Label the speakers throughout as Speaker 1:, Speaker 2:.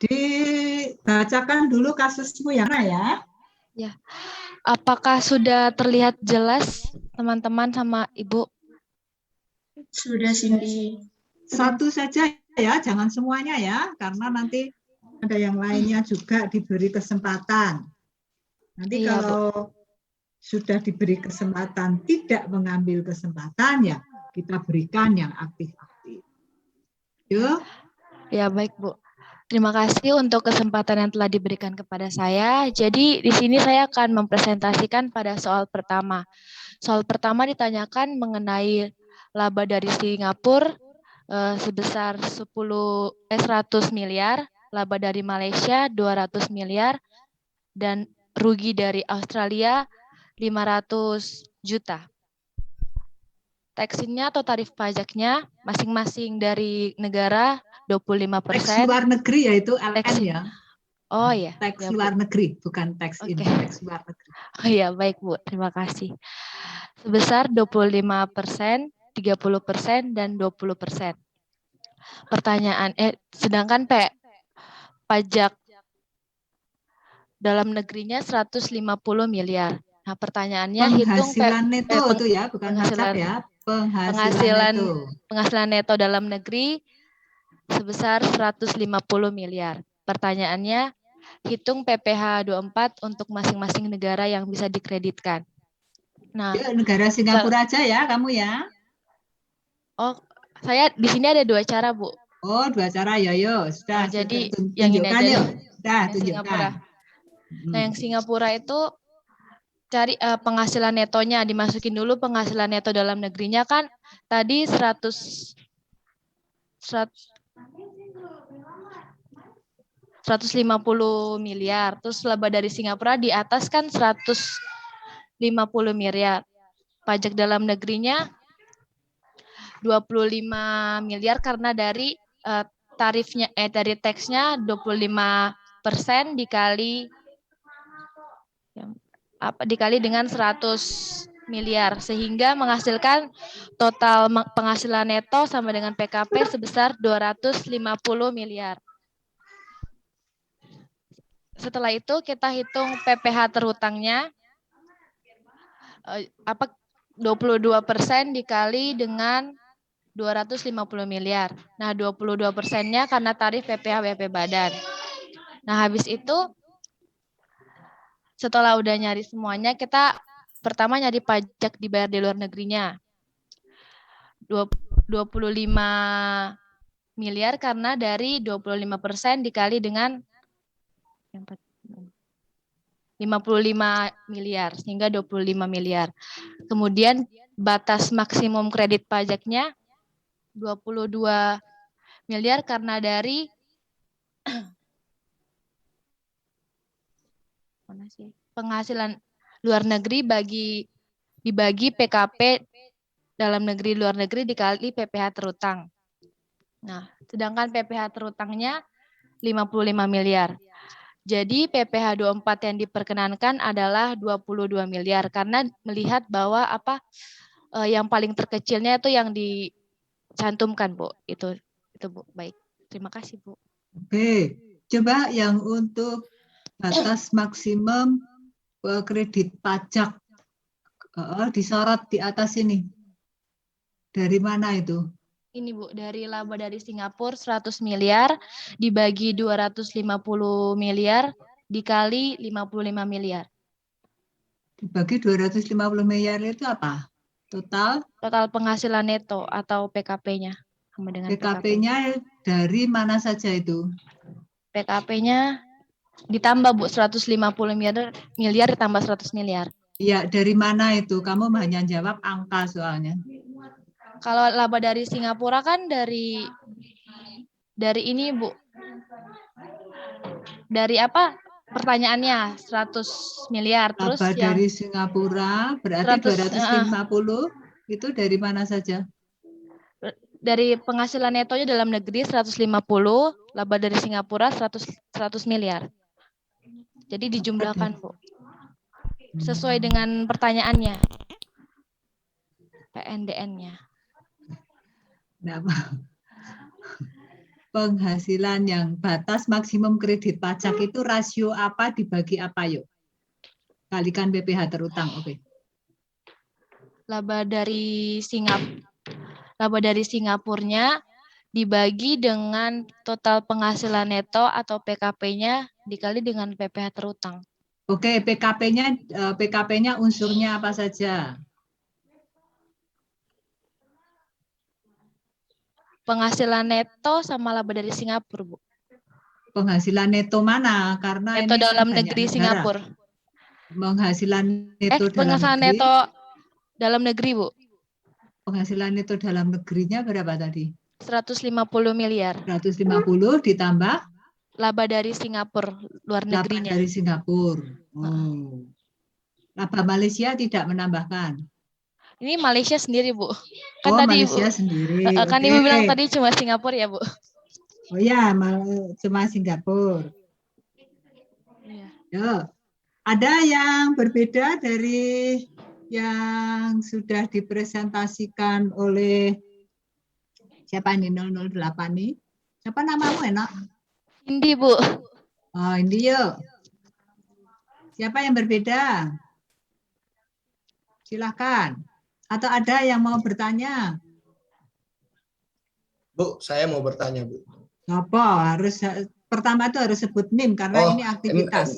Speaker 1: Dibacakan dulu kasusmu yang mana ya?
Speaker 2: Ya. Apakah sudah terlihat jelas teman-teman sama Ibu?
Speaker 3: Sudah, Cindy.
Speaker 1: Satu saja ya, jangan semuanya ya, karena nanti ada yang lainnya juga diberi kesempatan. Nanti
Speaker 2: Iya, Bu.
Speaker 1: kalau sudah diberi kesempatan tidak mengambil kesempatan ya kita berikan yang aktif-aktif. Yuk.
Speaker 2: Ya, baik, Bu. Terima kasih untuk kesempatan yang telah diberikan kepada saya. Jadi di sini saya akan mempresentasikan pada soal pertama. Soal pertama ditanyakan mengenai laba dari Singapura sebesar 100 miliar, laba dari Malaysia 200 miliar, dan rugi dari Australia 500 juta. Taxingnya atau tarif pajaknya masing-masing dari negara 25%.
Speaker 1: Tax luar negeri yaitu LN ya.
Speaker 2: Oh iya.
Speaker 1: Tax
Speaker 2: ya,
Speaker 1: luar negeri, bukan tax in, tax luar negeri.
Speaker 2: Oh iya, baik Bu. Terima kasih. Sebesar 25%, 30%, dan 20%. Pertanyaan, sedangkan pajak dalam negerinya 150 miliar. Nah, pertanyaannya
Speaker 1: penghasilan neto itu ya, bukan pajak ya.
Speaker 2: Penghasilan neto dalam negeri sebesar 150 miliar. Pertanyaannya, hitung PPh 24 untuk masing-masing negara yang bisa dikreditkan. Nah,
Speaker 1: negara Singapura aja ya kamu ya.
Speaker 2: Oh, saya di sini ada 2 cara, Bu.
Speaker 1: Oh, 2 cara ya, yo. Sudah,
Speaker 2: jadi
Speaker 1: tunjukkan
Speaker 2: yang ini aja
Speaker 1: yuk. Sudah,
Speaker 2: yang
Speaker 1: tunjukkan.
Speaker 2: Singapura. Nah, yang Singapura itu cari penghasilan netonya, dimasukin dulu penghasilan neto dalam negerinya kan tadi 150 miliar. Terus laba dari Singapura di atas kan 150 miliar. Pajak dalam negerinya 25 miliar karena dari tarifnya dari taxnya 25% dikali dengan 100 miliar sehingga menghasilkan total penghasilan neto sama dengan PKP sebesar 250 miliar. Setelah itu kita hitung PPh terhutangnya 22% dikali dengan 250 miliar. Nah, 22%-nya karena tarif PPh WP Badan. Nah, habis itu setelah udah nyari semuanya, kita pertama nyari pajak dibayar di luar negerinya. 25 miliar karena dari 25% dikali dengan 55 miliar, sehingga 25 miliar. Kemudian batas maksimum kredit pajaknya 22 miliar karena dari penghasilan luar negeri dibagi PKP dalam negeri luar negeri dikali PPh terutang. Nah, sedangkan PPh terutangnya 55 miliar. Jadi PPh 24 yang diperkenankan adalah 22 miliar karena melihat bahwa yang paling terkecilnya itu yang dicantumkan, Bu. Itu Bu. Baik. Terima kasih, Bu.
Speaker 1: Oke. Coba yang untuk batas maksimum kredit pajak disorot di atas ini. Dari mana itu?
Speaker 2: Ini Bu, dari laba dari Singapura 100 miliar dibagi 250 miliar dikali 55 miliar.
Speaker 1: Dibagi 250 miliar itu apa? Total
Speaker 2: penghasilan neto atau PKP-nya.
Speaker 1: PKP-nya dari mana saja itu?
Speaker 2: PKP-nya ditambah Bu, 150 miliar ditambah 100 miliar.
Speaker 1: Iya, dari mana itu? Kamu hanya jawab angka soalnya.
Speaker 2: Kalau laba dari Singapura kan dari ini, Bu. Dari apa? Pertanyaannya 100 miliar. Terus
Speaker 1: laba dari Singapura berarti 250 itu dari mana saja?
Speaker 2: Dari penghasilan netonya dalam negeri 150, laba dari Singapura 100 miliar. Jadi dijumlahkan, Bu. Sesuai dengan pertanyaannya. PNDN-nya.
Speaker 1: penghasilan yang batas maksimum kredit pajak itu rasio apa dibagi apa yuk? Kalikan PPh terutang, oke.
Speaker 2: Laba dari Singapurnya dibagi dengan total penghasilan neto atau PKP-nya dikali dengan PPh terutang.
Speaker 1: Oke, PKP-nya unsurnya apa saja?
Speaker 2: Penghasilan neto sama laba dari Singapura, Bu.
Speaker 1: Penghasilan neto mana? Karena
Speaker 2: Neto
Speaker 1: ini kan
Speaker 2: dalam
Speaker 1: banyak
Speaker 2: negeri
Speaker 1: negara.
Speaker 2: Singapura.
Speaker 1: Penghasilan neto dalam
Speaker 2: Penghasilan
Speaker 1: negeri.
Speaker 2: neto dalam negeri, Bu.
Speaker 1: Penghasilan neto dalam negerinya berapa tadi?
Speaker 2: 150 miliar.
Speaker 1: 150 ditambah
Speaker 2: Laba dari Singapura, luar
Speaker 1: laba
Speaker 2: negerinya.
Speaker 1: dari Singapura. Oh. Laba Malaysia tidak menambahkan.
Speaker 2: Ini Malaysia sendiri, Bu. Kan
Speaker 1: Oh,
Speaker 2: tadi
Speaker 1: Malaysia
Speaker 2: Ibu,
Speaker 1: sendiri.
Speaker 2: kan
Speaker 1: Oke.
Speaker 2: Ibu bilang tadi cuma Singapura ya, Bu.
Speaker 1: Oh ya, cuma Singapura.
Speaker 2: Iya.
Speaker 1: Yo. Ada yang berbeda dari yang sudah dipresentasikan oleh siapa ini 008 nih? Siapa namamu enak?
Speaker 2: Indi, Bu.
Speaker 1: Oh, ini yuk. Siapa yang berbeda? Silakan. Atau ada yang mau bertanya?
Speaker 4: Bu, saya mau bertanya, Bu.
Speaker 1: Apa? Pertama itu harus sebut NIM karena ini aktivitas.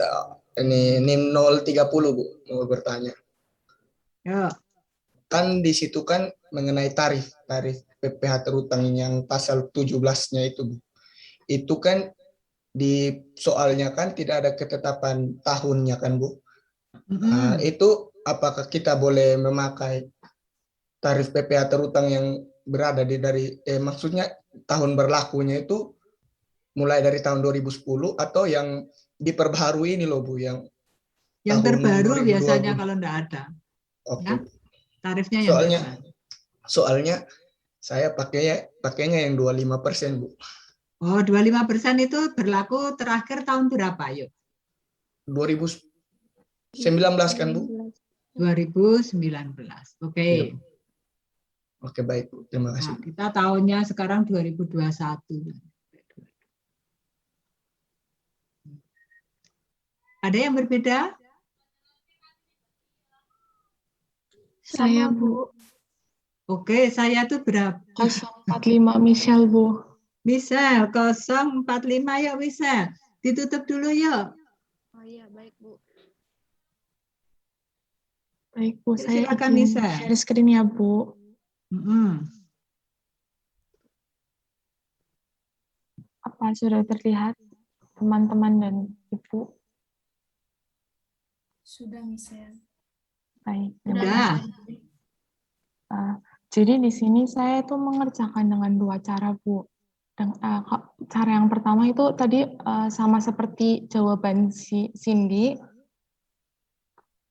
Speaker 4: Ini NIM 030, Bu, mau bertanya.
Speaker 1: Yuk.
Speaker 4: Kan di situ kan mengenai tarif PPh terutang yang pasal 17-nya itu, Bu. Itu kan di soalnya kan tidak ada ketetapan tahunnya kan, Bu. Itu apakah kita boleh memakai tarif PPh terutang yang berada dari maksudnya tahun berlakunya itu mulai dari tahun 2010 atau yang diperbaharui ini loh Bu, yang
Speaker 1: terbaru
Speaker 4: 2020.
Speaker 1: biasanya kalau enggak ada.
Speaker 4: Oke.
Speaker 1: Ya? Tarifnya yang
Speaker 4: Soalnya saya pakainya yang 25%, Bu.
Speaker 1: Oh, 25% itu berlaku terakhir tahun berapa, yuk?
Speaker 4: 2019 kan, Bu?
Speaker 1: 2019. Oke.
Speaker 4: Ya. Oke, baik, Bu. Terima kasih.
Speaker 1: Nah, kita tahunnya sekarang 2021. Ada yang berbeda?
Speaker 5: Saya, Bu.
Speaker 1: Oke, saya tuh berapa?
Speaker 5: 045 Michelle, Bu.
Speaker 1: Michelle, 045 yuk, Michelle. Ditutup dulu yuk.
Speaker 2: Oh iya, baik, Bu.
Speaker 5: Baik, Bu. Saya
Speaker 1: Silakan,
Speaker 5: izin
Speaker 1: Nisa.
Speaker 5: share screen ya, Bu. Apa sudah terlihat, teman-teman dan Ibu?
Speaker 3: Sudah, Michelle.
Speaker 5: Baik.
Speaker 1: Sudah.
Speaker 5: Jadi di sini saya itu mengerjakan dengan dua cara, Bu. Cara yang pertama itu tadi sama seperti jawaban Cindy.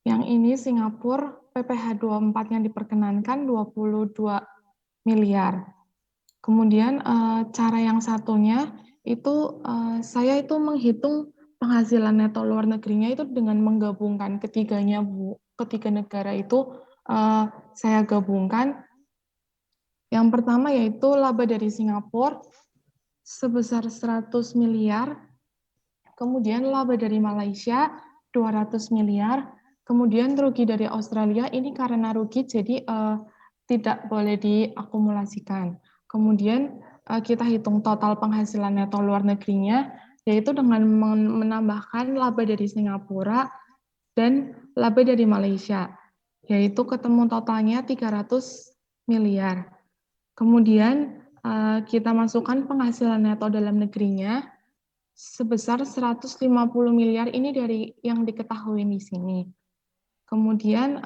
Speaker 5: Yang ini Singapura PPh 24 yang diperkenankan 22 miliar. Kemudian cara yang satunya itu saya itu menghitung penghasilan neto luar negerinya itu dengan menggabungkan ketiganya, Bu. Ketiga negara itu saya gabungkan. Yang pertama yaitu laba dari Singapura sebesar 100 miliar. Kemudian laba dari Malaysia 200 miliar. Kemudian rugi dari Australia ini karena rugi jadi tidak boleh diakumulasikan. Kemudian kita hitung total penghasilan neto luar negerinya, yaitu dengan menambahkan laba dari Singapura dan laba dari Malaysia, yaitu ketemu totalnya 300 miliar. Kemudian kita masukkan penghasilan neto dalam negerinya sebesar 150 miliar ini dari yang diketahui di sini. Kemudian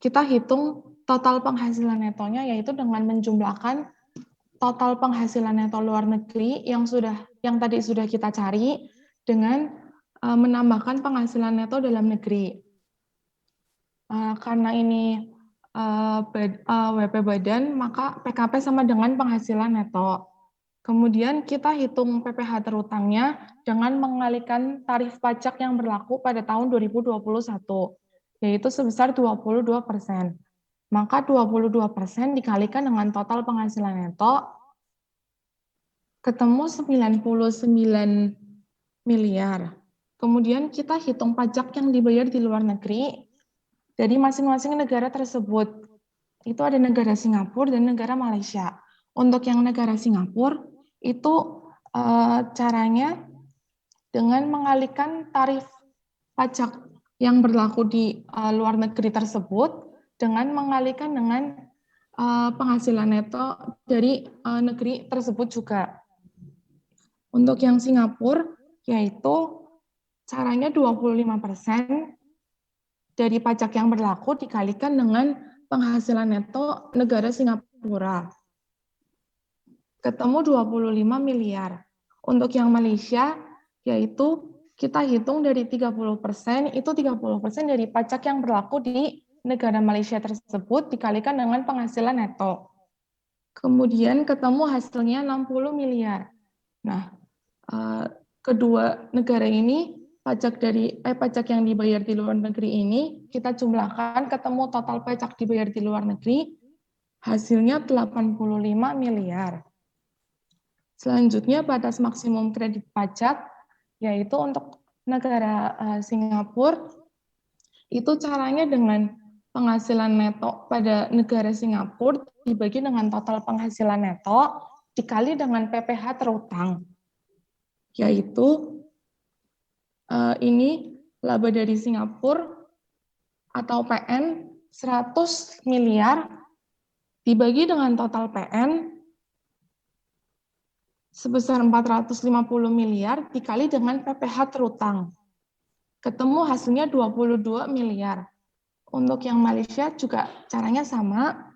Speaker 5: kita hitung total penghasilan netonya yaitu dengan menjumlahkan total penghasilan neto luar negeri yang tadi sudah kita cari dengan menambahkan penghasilan neto dalam negeri. Karena ini WP badan, maka PKP sama dengan penghasilan neto. Kemudian kita hitung PPh terutangnya dengan mengalikan tarif pajak yang berlaku pada tahun 2021, yaitu sebesar 22%. Maka 22% dikalikan dengan total penghasilan neto, ketemu 99 miliar. Kemudian kita hitung pajak yang dibayar di luar negeri dari masing-masing negara tersebut. Itu ada negara Singapura dan negara Malaysia. Untuk yang negara Singapura, itu caranya dengan mengalihkan tarif pajak yang berlaku di luar negeri tersebut dengan mengalihkan dengan penghasilan neto dari negeri tersebut juga. Untuk yang Singapura, yaitu caranya 25% dari pajak yang berlaku dikalikan dengan penghasilan neto negara Singapura. Ketemu 25 miliar. Untuk yang Malaysia, yaitu kita hitung dari 30%, itu 30% dari pajak yang berlaku di negara Malaysia tersebut dikalikan dengan penghasilan neto. Kemudian ketemu hasilnya 60 miliar. Nah, kedua negara ini pajak yang dibayar di luar negeri ini kita jumlahkan ketemu total pajak dibayar di luar negeri hasilnya 85 miliar. Selanjutnya batas maksimum kredit pajak yaitu untuk negara Singapura itu caranya dengan penghasilan neto pada negara Singapura dibagi dengan total penghasilan neto dikali dengan PPh terutang. Yaitu ini laba dari Singapura atau PN 100 miliar dibagi dengan total PN sebesar 450 miliar dikali dengan PPh terutang. Ketemu hasilnya 22 miliar. Untuk yang Malaysia juga caranya sama,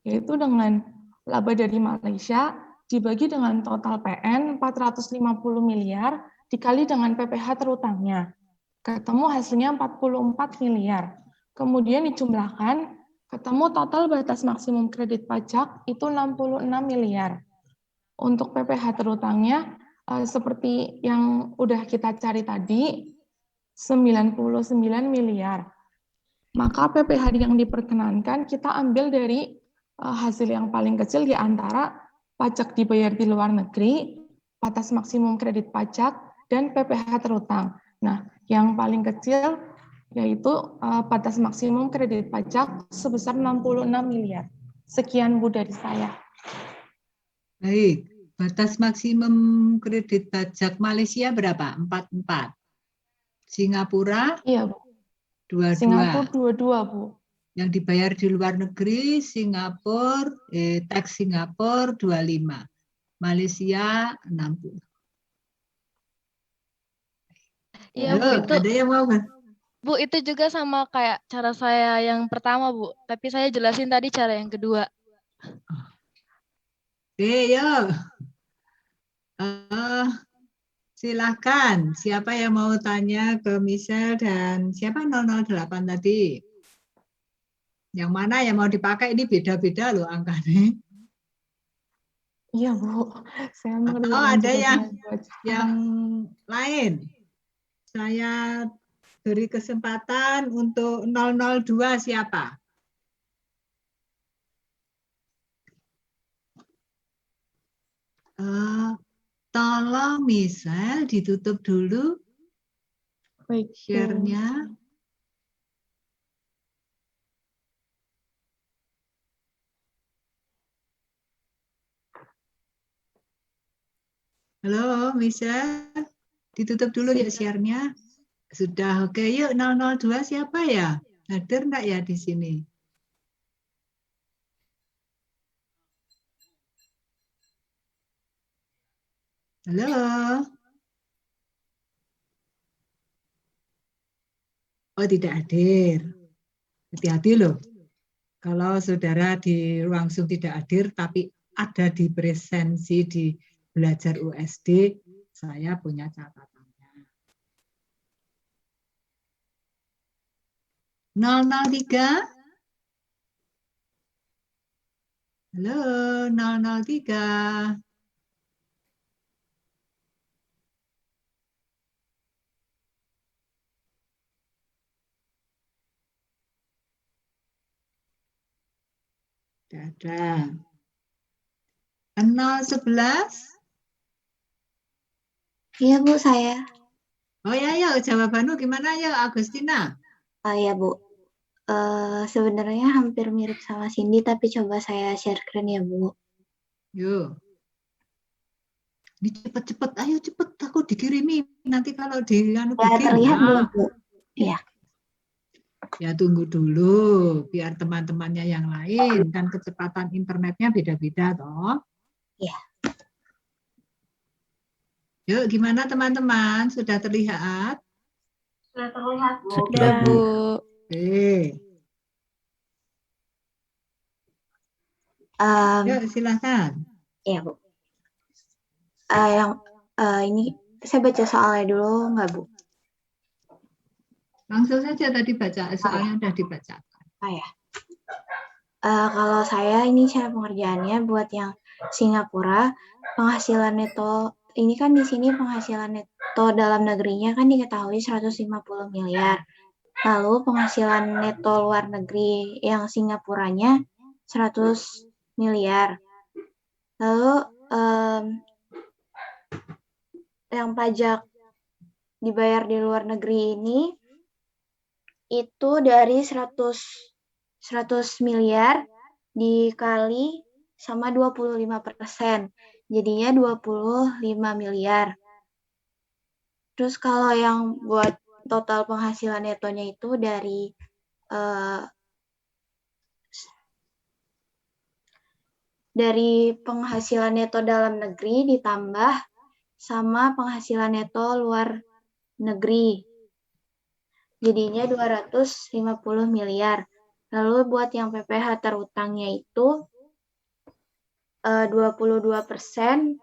Speaker 5: yaitu dengan laba dari Malaysia dibagi dengan total PN 450 miliar dikali dengan PPh terutangnya. Ketemu hasilnya 44 miliar. Kemudian dijumlahkan, ketemu total batas maksimum kredit pajak itu 66 miliar. Untuk PPh terutangnya, seperti yang udah kita cari tadi, 99 miliar. Maka PPh yang diperkenankan kita ambil dari hasil yang paling kecil di antara pajak dibayar di luar negeri, batas maksimum kredit pajak, dan PPh terutang. Nah, yang paling kecil yaitu batas maksimum kredit pajak sebesar 66 miliar. Sekian Bu dari saya.
Speaker 1: Baik, batas maksimum kredit pajak Malaysia berapa? 44. Singapura?
Speaker 5: Iya, Bu.
Speaker 1: 22.
Speaker 5: Singapura 22, Bu.
Speaker 1: Yang dibayar di luar negeri, Singapura, tax Singapura 25. Malaysia 60.
Speaker 2: Iya, Bu, itu
Speaker 1: ada yang mau nggak?
Speaker 2: Bu, itu juga sama kayak cara saya yang pertama, Bu. Tapi saya jelasin tadi cara yang kedua.
Speaker 1: Oke, yuk. Silakan. Siapa yang mau tanya ke Michelle dan siapa 008 tadi? Yang mana yang mau dipakai ini beda-beda loh angkanya.
Speaker 5: Iya, Bu. Saya
Speaker 1: Atau
Speaker 5: mengerjakan
Speaker 1: ada
Speaker 5: juga dengan dua cara.
Speaker 1: yang lain. Saya beri kesempatan untuk 002 siapa? Tolong Michelle ditutup dulu
Speaker 5: Baik,
Speaker 1: share-nya. Halo Michelle, ditutup dulu ya share-nya. Sudah, oke. Yuk 002 siapa ya? Hadir enggak ya di sini? Halo. Oh, tidak hadir. Hati-hati loh. Kalau saudara di ruang Zoom tidak hadir, tapi ada di presensi di belajar USD, saya punya catatannya. 003. Halo, 003. Tidak ada. 011.
Speaker 6: Iya Bu, saya.
Speaker 1: Oh ya, yuk jawabanmu gimana yuk Agustina?
Speaker 6: Ya Bu. Sebenarnya hampir mirip sama Cindy, tapi coba saya sharekan ya Bu.
Speaker 1: Yuk. Ini cepet-cepet, ayo cepet, aku dikirimi. Nanti kalau di anu
Speaker 6: Ya
Speaker 1: bikin,
Speaker 6: terlihat
Speaker 1: ya.
Speaker 6: belum Bu? Iya.
Speaker 1: Ya tunggu dulu, biar teman-temannya yang lain. Kan kecepatan internetnya beda-beda toh.
Speaker 6: Iya.
Speaker 1: Yuk, gimana teman-teman? Sudah terlihat?
Speaker 3: Sudah terlihat, Bu.
Speaker 2: Sudah, Bu.
Speaker 1: Oke. Yuk, silakan.
Speaker 6: Iya Bu. Ini saya baca soalnya dulu nggak Bu?
Speaker 1: Langsung saja tadi baca, soalnya udah dibacakan.
Speaker 6: Kalau saya ini cara pengerjaannya buat yang Singapura, penghasilan neto ini kan di sini penghasilan neto dalam negerinya kan diketahui 150 miliar. Lalu penghasilan neto luar negeri yang Singapuranya 100 miliar. Lalu yang pajak dibayar di luar negeri ini itu dari 100 miliar dikali sama 25%. Jadinya 25 miliar. Terus kalau yang buat total penghasilan netonya itu dari penghasilan neto dalam negeri ditambah sama penghasilan neto luar negeri. Jadinya 250 miliar. Lalu buat yang PPh terutangnya itu 22%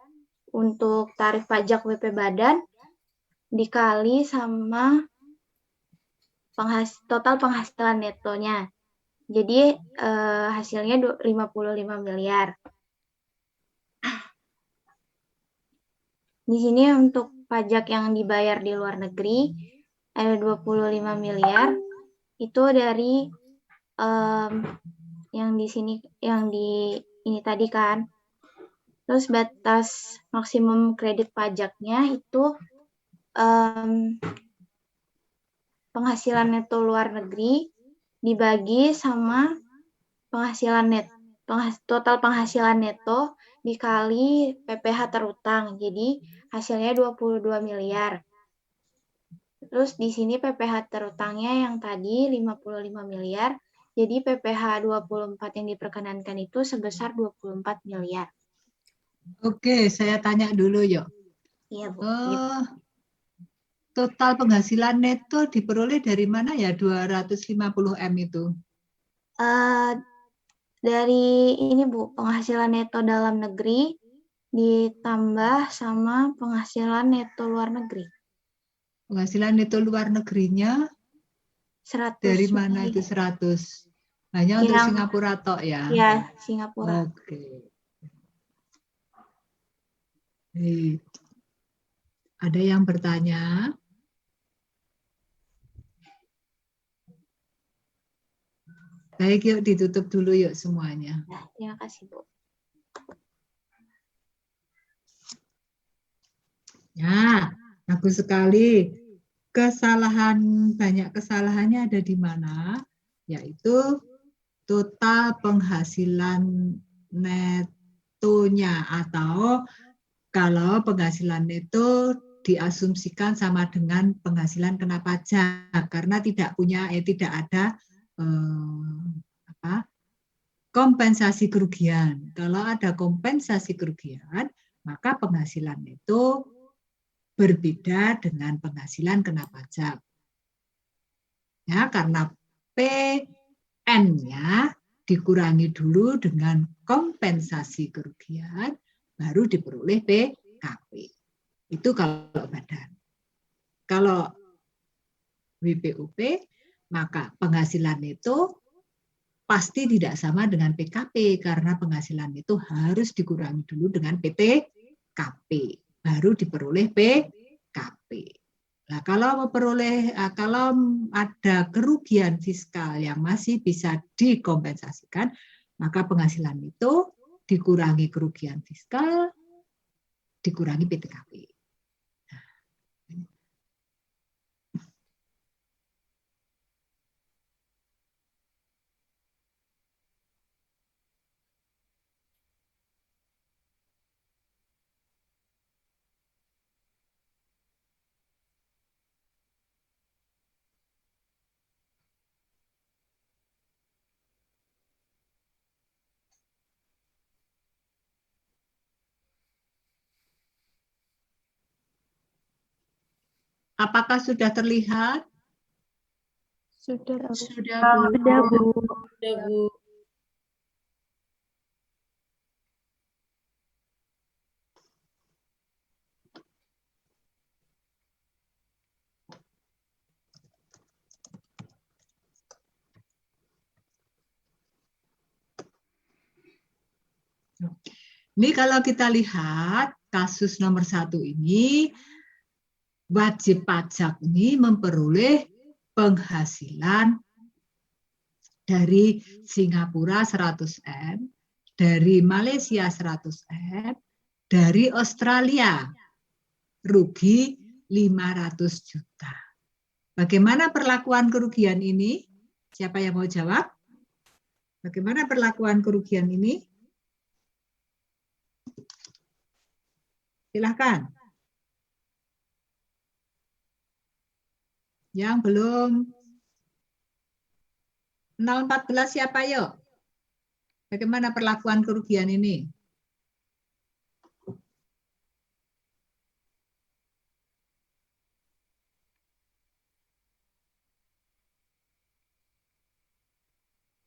Speaker 6: untuk tarif pajak WP Badan dikali sama total penghasilan netonya. Jadi hasilnya 55 miliar. Di sini untuk pajak yang dibayar di luar negeri ada 25 miliar. Itu dari yang di sini, yang di ini tadi kan. Terus batas maksimum kredit pajaknya itu penghasilan neto luar negeri dibagi sama penghasilan total penghasilan neto dikali PPh terutang. Jadi hasilnya 22 miliar. Terus di sini PPh terutangnya yang tadi 55 miliar. Jadi PPh 24 yang diperkenankan itu sebesar 24 miliar.
Speaker 1: Oke, saya tanya dulu yuk.
Speaker 6: Iya, Bu.
Speaker 1: Total penghasilan neto diperoleh dari mana ya 250 M itu?
Speaker 6: Dari ini Bu, penghasilan neto dalam negeri ditambah sama penghasilan neto luar negeri.
Speaker 1: Penghasilan neto luar negerinya
Speaker 6: 100
Speaker 1: dari mana itu 100? Hanya untuk Singapura tok ya?
Speaker 6: Ya, Singapura.
Speaker 1: Oke. Ada yang bertanya? Baik, yuk ditutup dulu yuk semuanya.
Speaker 6: Ya, terima kasih, Bu.
Speaker 1: Ya, bagus sekali. Banyak kesalahannya ada di mana? Yaitu total penghasilan netonya, atau kalau penghasilan neto diasumsikan sama dengan penghasilan kena pajak karena tidak ada kompensasi kerugian. Kalau ada kompensasi kerugian, maka penghasilan neto berbeda dengan penghasilan kena pajak. Ya, karena PN-nya dikurangi dulu dengan kompensasi kerugian, baru diperoleh PKP. Itu kalau badan. Kalau WPUP, maka penghasilan neto pasti tidak sama dengan PKP, karena penghasilan itu harus dikurangi dulu dengan PTKP. Baru diperoleh PKP. Nah, kalau ada kerugian fiskal yang masih bisa dikompensasikan, maka penghasilan itu dikurangi kerugian fiskal, dikurangi PTKP. Nah, Apakah sudah terlihat?
Speaker 5: Sudah, Bu.
Speaker 2: Sudah, Bu.
Speaker 5: Sudah, Bu.
Speaker 7: Sudah, Bu.
Speaker 1: Ini kalau kita lihat kasus nomor 1 ini, wajib pajak ini memperoleh penghasilan dari Singapura 100M, dari Malaysia 100M, dari Australia rugi 500 juta. Bagaimana perlakuan kerugian ini? Siapa yang mau jawab? Bagaimana perlakuan kerugian ini? Silahkan. Yang belum 014 siapa yuk? Bagaimana perlakuan kerugian ini?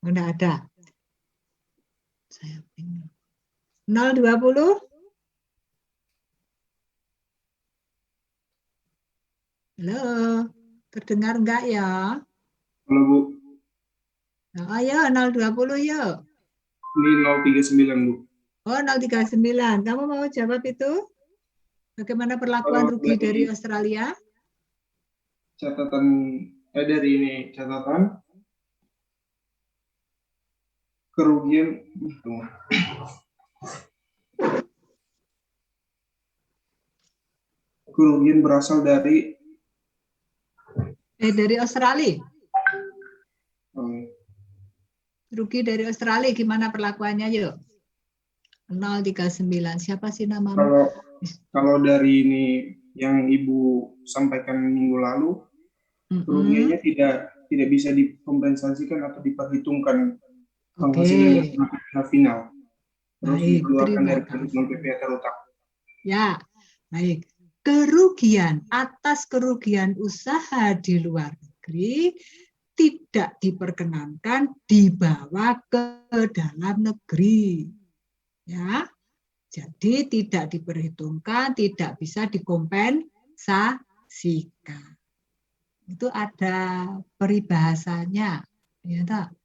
Speaker 1: Enggak ada. Saya bingung. 020? Halo, terdengar enggak ya?
Speaker 8: Halo Bu,
Speaker 1: Nah, ayo 020 yuk.
Speaker 8: ini 039 Bu.
Speaker 1: Oh 039, kamu mau jawab itu? Bagaimana perlakuan
Speaker 8: Kalau
Speaker 1: rugi dari
Speaker 8: dari
Speaker 1: Australia?
Speaker 8: catatan dari ini catatan kerugian berasal dari
Speaker 1: Dari Australia. Rugi dari Australia gimana perlakuannya yuk? 039. Siapa sih namamu?
Speaker 8: kalau dari ini yang Ibu sampaikan minggu lalu, kerugiannya tidak bisa dikompensasikan atau diperhitungkan penghasilan dari final. Terus
Speaker 1: Baik,
Speaker 8: dikeluarkan
Speaker 1: terima
Speaker 8: dari
Speaker 1: kasih.
Speaker 8: keuntungan PPh terutang.
Speaker 1: Ya, baik. Kerugian atas kerugian usaha di luar negeri tidak diperkenankan dibawa ke dalam negeri. Ya. Jadi tidak diperhitungkan, tidak bisa dikompensasikan. Itu ada peribahasanya. Ya, tak?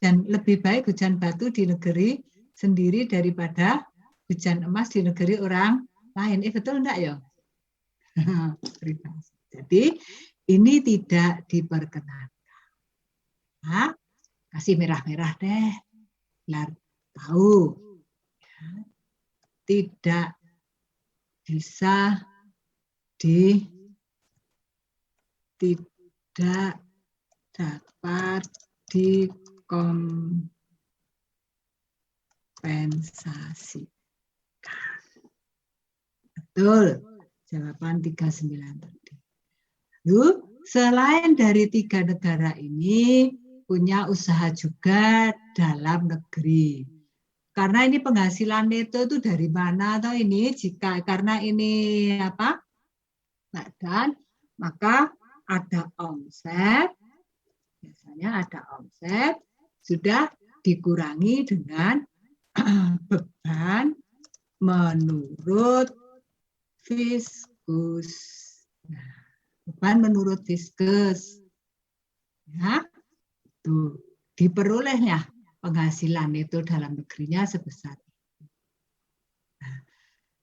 Speaker 1: Lebih baik hujan batu di negeri sendiri daripada hujan emas di negeri orang lain. Betul enggak ya? Jadi ini tidak diperkenankan. Nah, kasih merah-merah deh. Biar tahu. Ya, tidak bisa tidak dapat dikompensasikan. Betul. Jawaban 39 tadi. Lalu, selain dari 3 negara ini, punya usaha juga dalam negeri. Karena ini penghasilan neto itu dari mana atau ini? Jika karena ini apa? Badan, maka ada omset. Biasanya ada omset sudah dikurangi dengan beban menurut Fiskus. Nah, beban menurut Fiskus. Ya, tuh diperolehnya penghasilan itu dalam negerinya sebesar itu. Nah,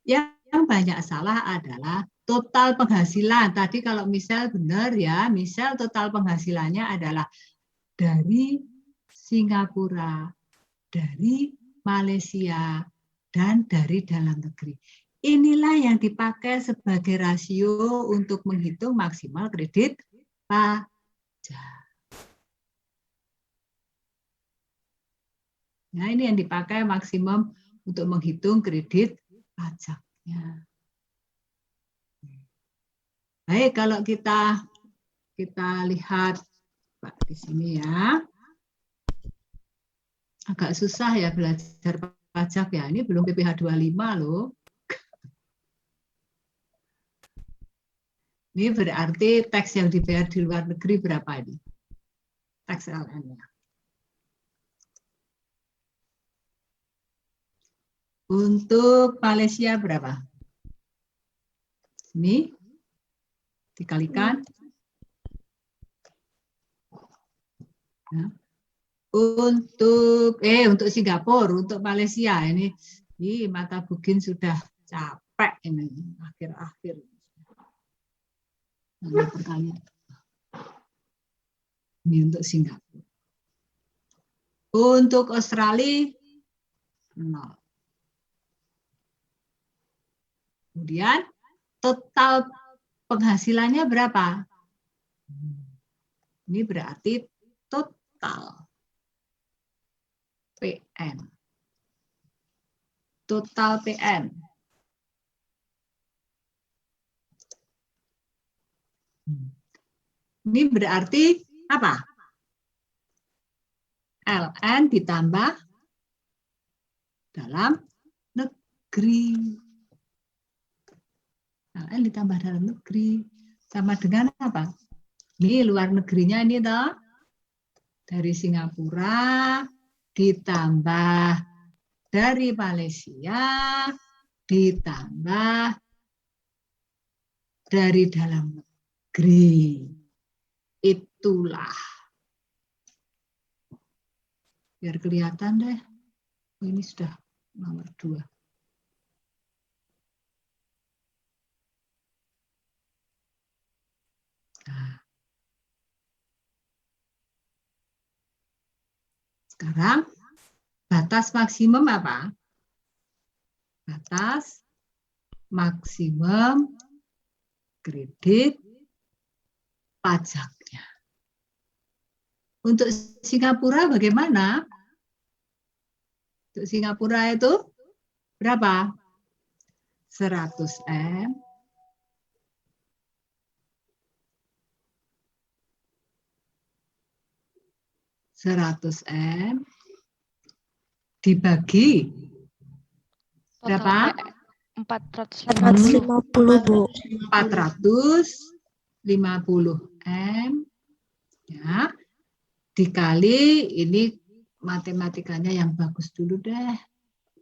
Speaker 1: yang banyak salah adalah total penghasilan. Tadi kalau misal benar ya, misal total penghasilannya adalah dari Singapura, dari Malaysia, dan dari dalam negeri. Inilah yang dipakai sebagai rasio untuk menghitung maksimal kredit pajak. Nah, ini yang dipakai maksimum untuk menghitung kredit pajaknya. Baik, kalau kita lihat Pak di sini ya. Agak susah ya belajar pajak ya. Ini belum PPh 25 loh. Ini berarti tax yang dibayar di luar negeri berapa ini? Tax LN-nya. Untuk Malaysia berapa? Ini dikalikan. Ya. Untuk Singapura, untuk Malaysia ini mata bugin sudah capek ini akhir-akhir. Ini untuk Singapura. Untuk Australia 0. Kemudian total penghasilannya berapa? Ini berarti total PN. Total PN. Ini berarti apa? LN ditambah dalam negeri. LN ditambah dalam negeri. Sama dengan apa? Ini luar negerinya ini toh. Dari Singapura ditambah dari Malaysia ditambah dari dalam negeri. Itulah. Biar kelihatan deh. Ini sudah nomor 2. Nah. Sekarang batas maksimum apa? Batas maksimum kredit pajaknya. Untuk Singapura bagaimana? Untuk Singapura itu berapa? 100 M. M dibagi berapa?
Speaker 2: 450, Bu.
Speaker 1: 450 M ya. Dikali ini matematikanya yang bagus dulu deh.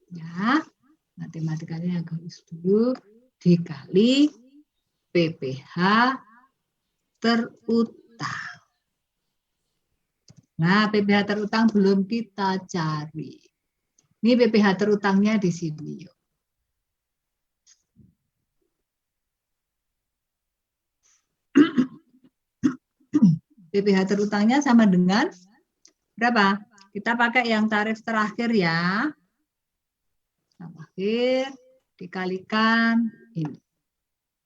Speaker 1: Ya. Matematikanya yang bagus dulu dikali PPh terutang. Nah, PPh terutang belum kita cari. Ini PPh terutangnya di sini. Yuk. PPh terutangnya sama dengan berapa? Kita pakai yang tarif terakhir ya. Terakhir dikalikan ini.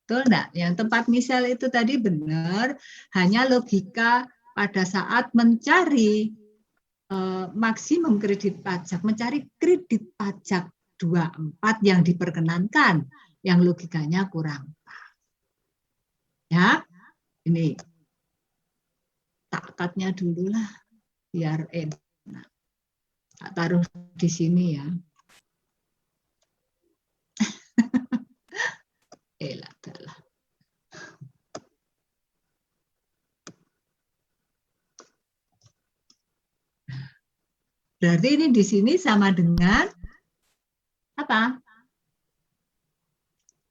Speaker 1: Betul enggak? Yang tempat misal itu tadi benar, hanya logika pada saat mencari maksimum kredit pajak, mencari kredit pajak 24 yang diperkenankan, yang logikanya kurang. Ya, ini takatnya dulu lah, biar enak. Tak taruh di sini ya. Adalah. Berarti ini di sini sama dengan apa?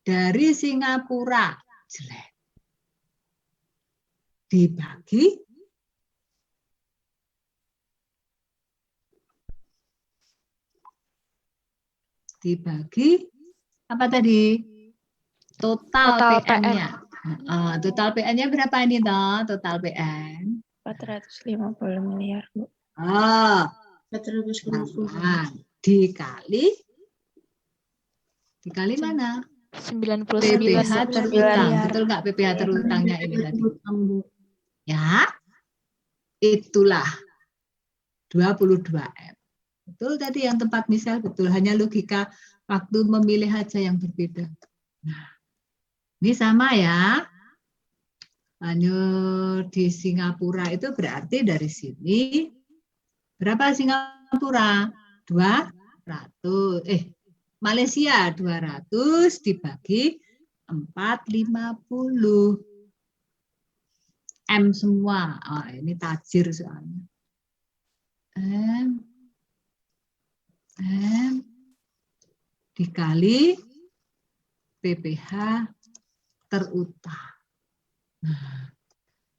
Speaker 1: Dari Singapura jelek dibagi apa tadi? Total PN-nya. Total PN-nya berapa ini toh? Total PN
Speaker 2: 450 miliar, Bu.
Speaker 6: 450.
Speaker 1: Dikali mana?
Speaker 2: 99
Speaker 1: PPh terutang.
Speaker 2: miliar.
Speaker 1: Betul nggak PPh terutangnya ini tadi? Ya, itulah 22 M. Betul tadi yang tempat misal, betul. Hanya logika waktu memilih aja yang berbeda. Nah, ini sama ya. Di Singapura itu berarti dari sini berapa Singapura? 200. Malaysia 200 dibagi 450. M semua. Oh, ini tajir soalnya. M dikali PPH terutang. Nah,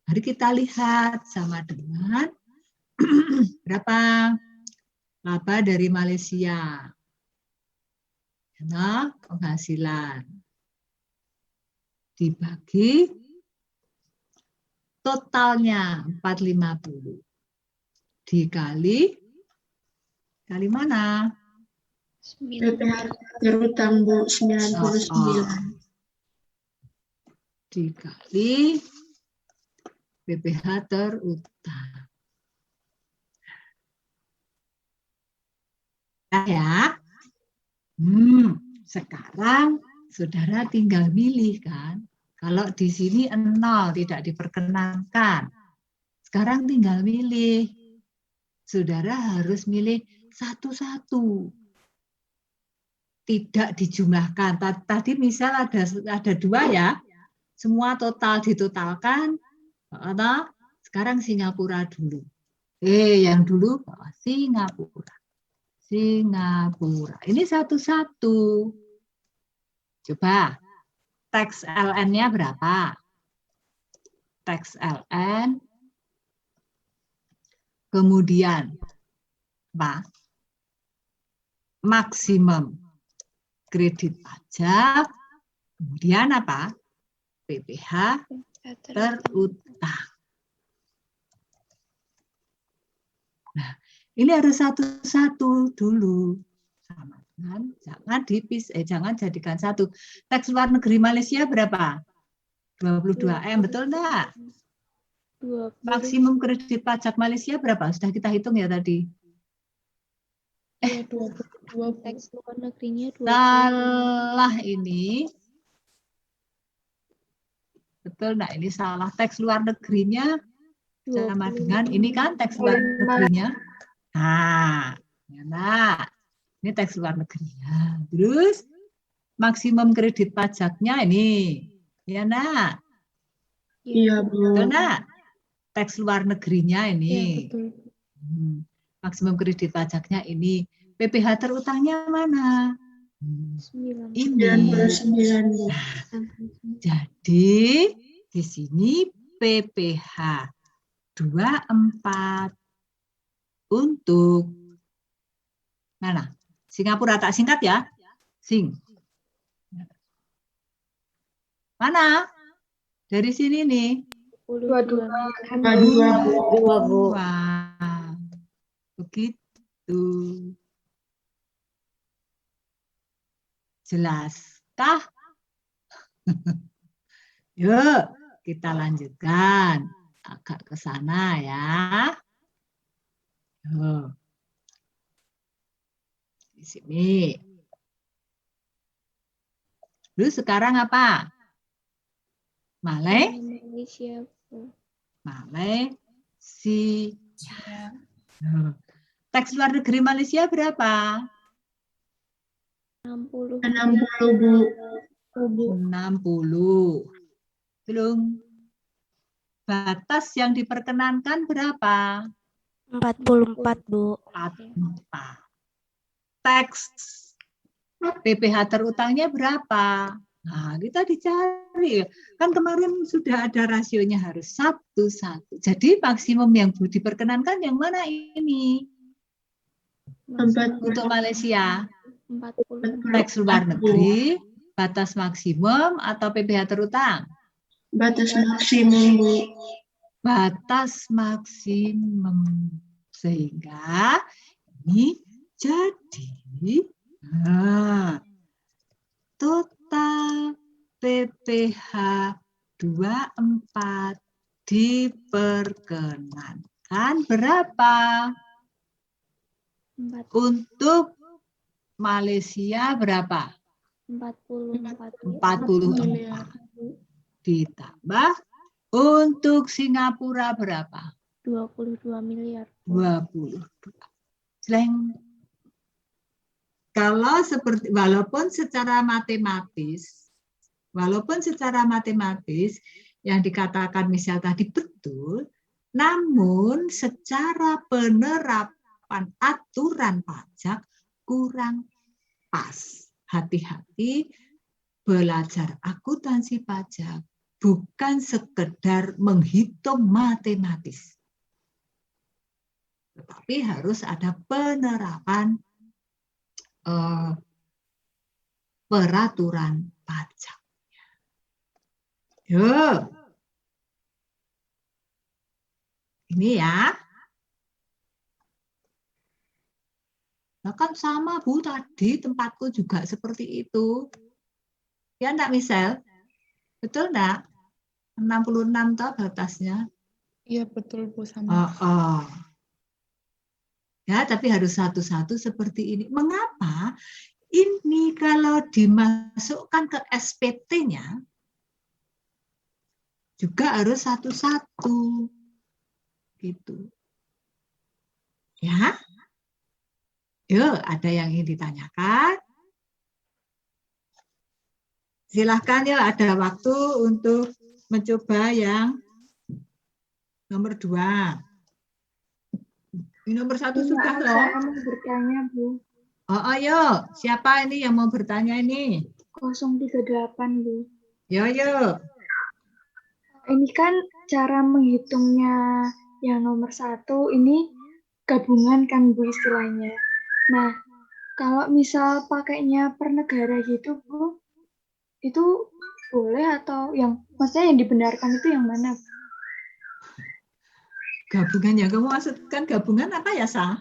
Speaker 1: mari kita lihat sama dengan berapa laba dari Malaysia. Nah, penghasilan dibagi totalnya 450 dikali mana?
Speaker 3: PPH terutang Bu 99.
Speaker 1: Dikali PPH terutang. Ya. Sekarang saudara tinggal milih kan. Kalau di sini 0 tidak diperkenankan. Sekarang tinggal milih. Saudara harus milih satu-satu. Tidak dijumlahkan. Tadi misal ada 2 ya. Semua total ditotalkan. Sekarang Singapura dulu. Yang dulu Singapura. Ini satu-satu. Coba. Tax LN-nya berapa? Tax LN. Kemudian apa? Maksimum kredit pajak. Kemudian apa? PPH terutang. Nah, ini harus satu-satu dulu. Sama dengan jangan jadikan satu. Tax luar negeri Malaysia berapa? 22 M, betul enggak?
Speaker 2: 20.
Speaker 1: Maksimum kredit pajak Malaysia berapa? Sudah kita hitung ya tadi.
Speaker 2: 22 tax luar negerinya 20.
Speaker 1: Salah ini. Betul enggak? Ini salah. Tax luar negerinya sama dengan ini kan teks luar negerinya. Nah, ini teks luar negerinya. Terus maksimum kredit pajaknya ini, ya nak?
Speaker 3: Iya Bu.
Speaker 1: Betul nak? Teks luar negerinya ini.
Speaker 2: Ya, betul.
Speaker 1: Maksimum kredit pajaknya ini. PPH terutangnya mana?
Speaker 2: 9.
Speaker 1: Ini.
Speaker 3: 99 Bu.
Speaker 1: Jadi di sini PPH 24 untuk mana? Singapura, tak singkat ya. Mana? Dari sini nih.
Speaker 3: 22 Bu.
Speaker 1: Wah, begitu. Jelaskah? Yuk, kita lanjutkan. Agak ke sana ya. Di sini. Lalu sekarang apa?
Speaker 2: Malaysia.
Speaker 1: Malaysia. Teks luar negeri Malaysia berapa?
Speaker 2: 60.
Speaker 3: 60 Bu.
Speaker 1: 60. Belum. Batas yang diperkenankan berapa?
Speaker 2: 44 Bu.
Speaker 1: 44. Teks PPH terutangnya berapa? Nah, kita dicari. Kan kemarin sudah ada rasionya harus 1-1. Jadi maksimum yang diperkenankan yang mana ini? Untuk Malaysia.
Speaker 2: 40.
Speaker 1: Teks luar negeri, batas maksimum atau PPH terutang?
Speaker 3: Batas maksimum Bu.
Speaker 1: Batas maksimum. Sehingga ini jadi total PPH 24 diperkenankan berapa? Untuk Malaysia berapa? 44. Ditambah untuk Singapura berapa?
Speaker 2: 22 miliar.
Speaker 1: 22. Selain kalau seperti walaupun secara matematis yang dikatakan misal tadi betul, namun secara penerapan aturan pajak kurang pas. Hati-hati, belajar akuntansi pajak bukan sekedar menghitung matematis, tetapi harus ada penerapan peraturan pajak. Yo, ini ya. Nah, kan sama Bu tadi tempatku juga seperti itu. Ya enggak Michelle? Betul enggak? 66 toh batasnya.
Speaker 5: Iya betul Bu sama.
Speaker 1: Ya, tapi harus satu-satu seperti ini. Mengapa? Ini kalau dimasukkan ke SPT-nya juga harus satu-satu. Gitu. Ya. Yuk, ada yang ingin ditanyakan? Silahkan ya, ada waktu untuk mencoba yang nomor 2. Nomor 1 sudah loh.
Speaker 3: Saya mau bertanya, Bu.
Speaker 1: Oh, ayo. Siapa ini yang mau bertanya ini?
Speaker 3: 038, Bu.
Speaker 1: Yo.
Speaker 3: Ini kan cara menghitungnya yang nomor 1 ini gabungan kan, Bu, istilahnya. Nah, kalau misal pakainya per negara gitu, Bu, itu boleh atau yang maksudnya yang dibenarkan itu yang mana?
Speaker 1: Gabungan yang kamu maksudkan gabungan apa ya, Sa?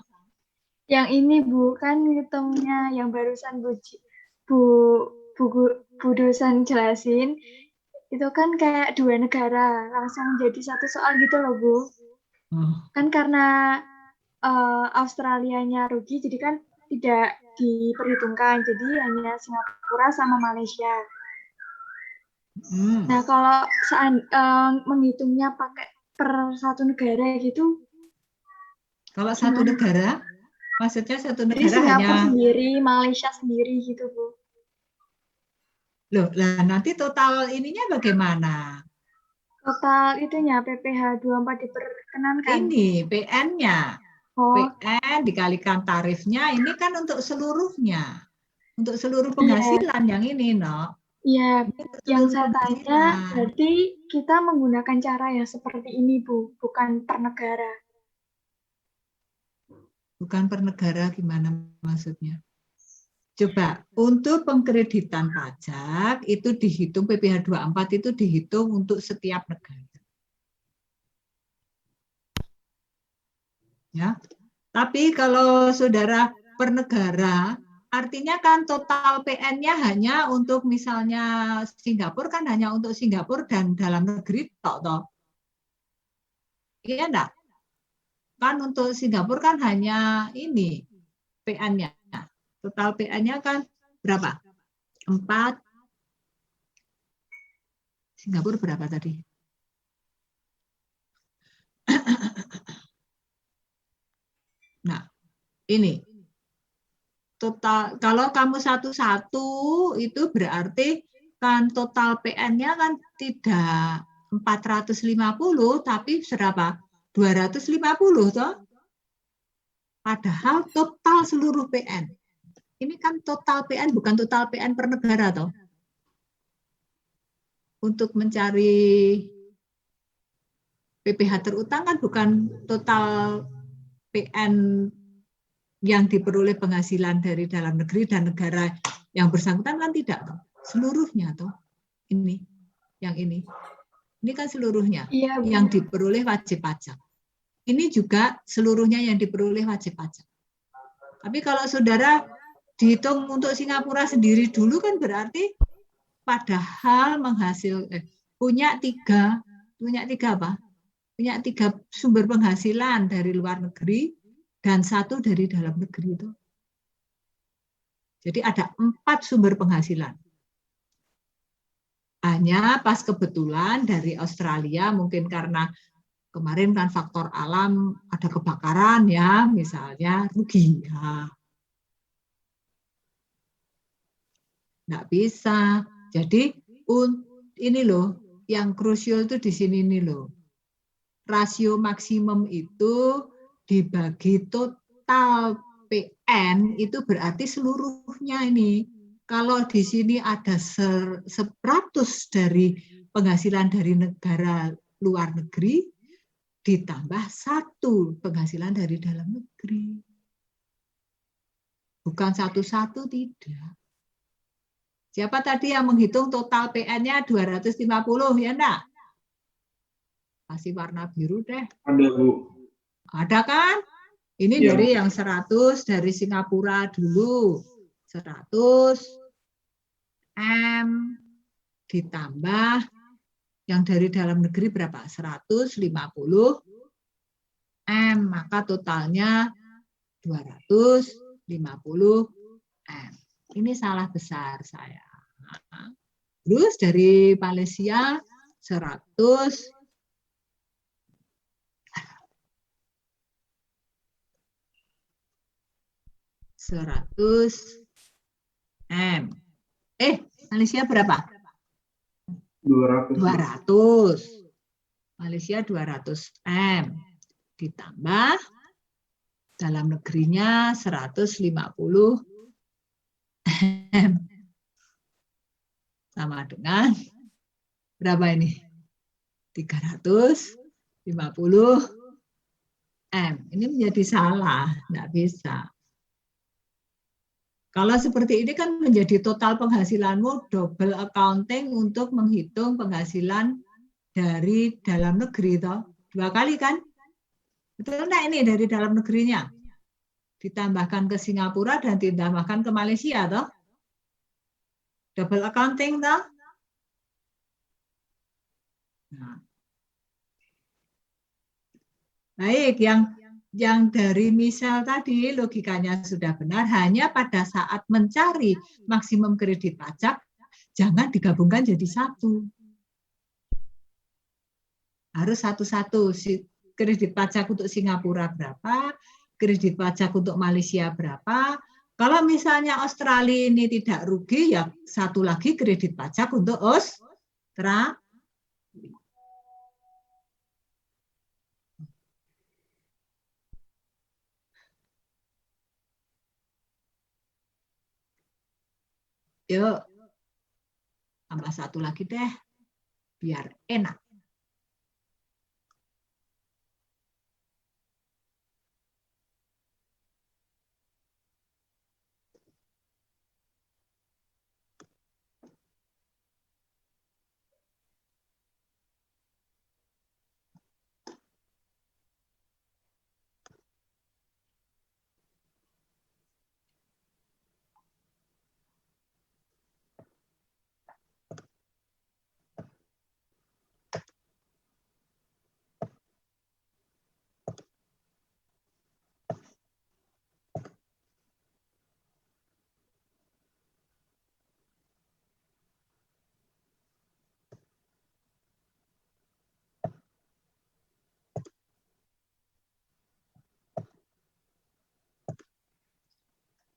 Speaker 3: Yang ini, Bu, kan hitungnya yang barusan Bu dosen jelasin, itu kan kayak 2 negara, langsung jadi satu soal gitu loh, Bu. Kan karena Australianya rugi, jadi kan tidak diperhitungkan, jadi hanya Singapura sama Malaysia. Nah, kalau menghitungnya pakai per satu negara gitu.
Speaker 1: Kalau satu negara, maksudnya satu negara
Speaker 3: jadi Singapura
Speaker 1: hanya
Speaker 3: sendiri, Malaysia sendiri gitu, Bu.
Speaker 1: Loh, lah nanti total ininya bagaimana?
Speaker 3: Total itunya PPh 24 diperkenankan.
Speaker 1: Ini PN-nya. PN dikalikan tarifnya, ini kan untuk seluruhnya. Untuk seluruh penghasilan yang ini, no.
Speaker 3: Iya, yang saya tanya berarti kita menggunakan cara yang seperti ini, Bu, bukan per negara.
Speaker 1: Bukan per negara, gimana maksudnya? Coba, untuk pengkreditan pajak itu dihitung PPh 24 itu dihitung untuk setiap negara. Ya. Tapi kalau saudara per negara, artinya kan total PN-nya hanya untuk misalnya Singapura kan hanya untuk Singapura dan dalam negeri toh. Iya enggak? Kan untuk Singapura kan hanya ini PN-nya. Total PN-nya kan berapa? 4. Singapura berapa tadi? Nah, ini total, kalau kamu satu-satu itu berarti kan total PN-nya kan tidak 450 tapi berapa? 250 toh. Padahal total seluruh PN. Ini kan total PN bukan total PN per negara toh. Untuk mencari PPh terutang kan bukan total PN yang diperoleh penghasilan dari dalam negeri dan negara yang bersangkutan kan tidak toh. Seluruhnya toh. Ini, yang ini. Ini kan seluruhnya yang diperoleh wajib pajak. Ini juga seluruhnya yang diperoleh wajib pajak. Tapi kalau saudara dihitung untuk Singapura sendiri dulu kan berarti padahal punya tiga apa? Punya 3 sumber penghasilan dari luar negeri dan 1 dari dalam negeri itu. Jadi ada 4 sumber penghasilan. Hanya pas kebetulan dari Australia mungkin karena kemarin kan faktor alam ada kebakaran ya, misalnya rugi. Ya. Nggak bisa. Jadi ini loh, yang krusial itu di sini nih loh. Rasio maksimum itu dibagi total PN itu berarti seluruhnya ini. Kalau di sini ada 100 dari penghasilan dari negara luar negeri, ditambah 1 penghasilan dari dalam negeri. Bukan satu-satu, tidak. Siapa tadi yang menghitung total PN-nya 250, ya enggak? Kasih warna biru deh.
Speaker 8: Ada, Bu.
Speaker 1: Ada kan? Ini
Speaker 8: Ya.
Speaker 1: dari yang 100 dari Singapura dulu. 100 M ditambah yang dari dalam negeri berapa? 150 M. Maka totalnya 250 M. Ini salah besar saya. Terus dari Malaysia 100 M. Malaysia berapa?
Speaker 8: 200.
Speaker 1: 200. Malaysia 200 M. Ditambah dalam negerinya 150 M. Sama dengan berapa ini? 350 M. Ini menjadi salah, enggak bisa. Kalau seperti ini kan menjadi total penghasilanmu double accounting untuk menghitung penghasilan dari dalam negeri, toh. 2 kali kan? Betul enggak ini dari dalam negerinya? Ditambahkan ke Singapura dan ditambahkan ke Malaysia, toh? Double accounting, toh? Nah. Baik, yang dari misal tadi logikanya sudah benar, hanya pada saat mencari maksimum kredit pajak, jangan digabungkan jadi satu. Harus satu-satu. Kredit pajak untuk Singapura berapa, kredit pajak untuk Malaysia berapa. Kalau misalnya Australia ini tidak rugi, ya satu lagi kredit pajak untuk Australia. Yuk, tambah satu lagi deh, biar enak.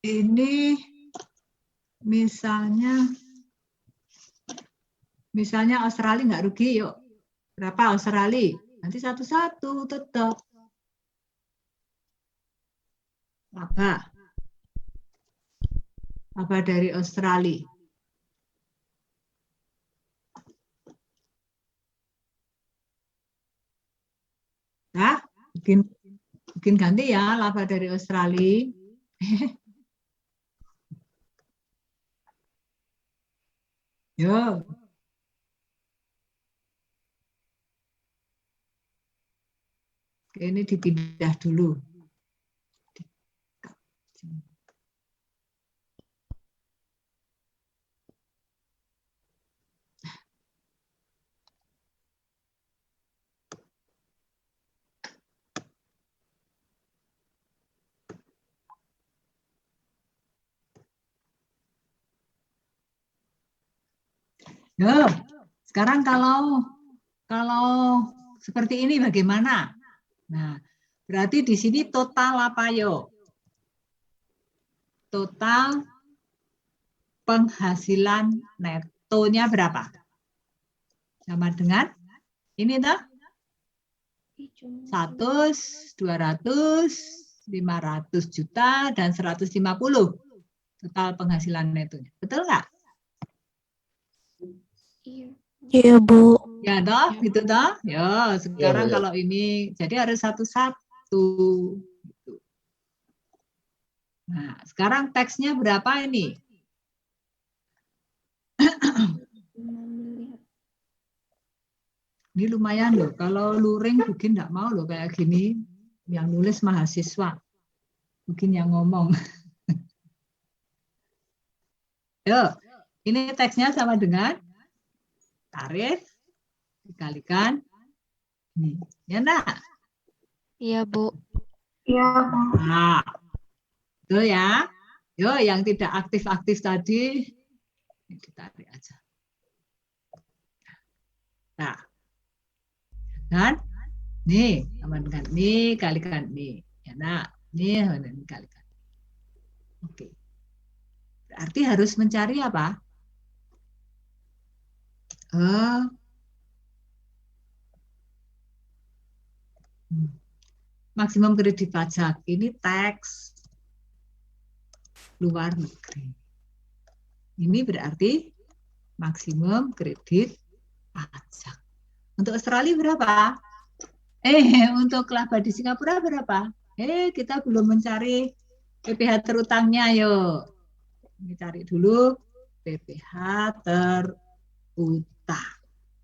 Speaker 1: Ini misalnya Australia nggak rugi, yuk. Berapa Australia? Nanti satu-satu tetap. Apa dari Australia? Nah, bikin ganti ya laba dari Australia. Yo. Ini dipindah dulu. Yo, sekarang kalau seperti ini bagaimana? Nah, berarti di sini total apa yo? Total penghasilan netonya berapa? Sama dengan ini toh 100, 200, 500 juta dan 150 total penghasilan netonya. Betul nggak?
Speaker 6: Iya, Bu.
Speaker 1: Ya toh, gitu toh. Ya, sekarang
Speaker 4: Bu, ya.
Speaker 1: kalau ini jadi harus satu-satu. Gitu. Nah, sekarang teksnya berapa ini? Ini lumayan loh. Kalau luring mungkin nggak mau loh kayak gini. Yang nulis mahasiswa. Mungkin yang ngomong. Yuk, ini teksnya sama dengan tarif dikalikan ini. Ya enggak?
Speaker 2: Iya, Bu.
Speaker 3: Iya,
Speaker 1: Nah, betul ya. Yuk, yang tidak aktif-aktif tadi ini ditarik aja. Nah, dan nih sama dengan ini kalikan ini. Ya enggak? Ini kalikan. Oke. Berarti harus mencari apa? Maksimum kredit pajak. Ini teks luar negeri. Ini berarti maksimum kredit pajak. Untuk Australia berapa? Untuk laba di Singapura berapa? Kita belum mencari PPh terutangnya, yuk. Ini cari dulu PPh terutang.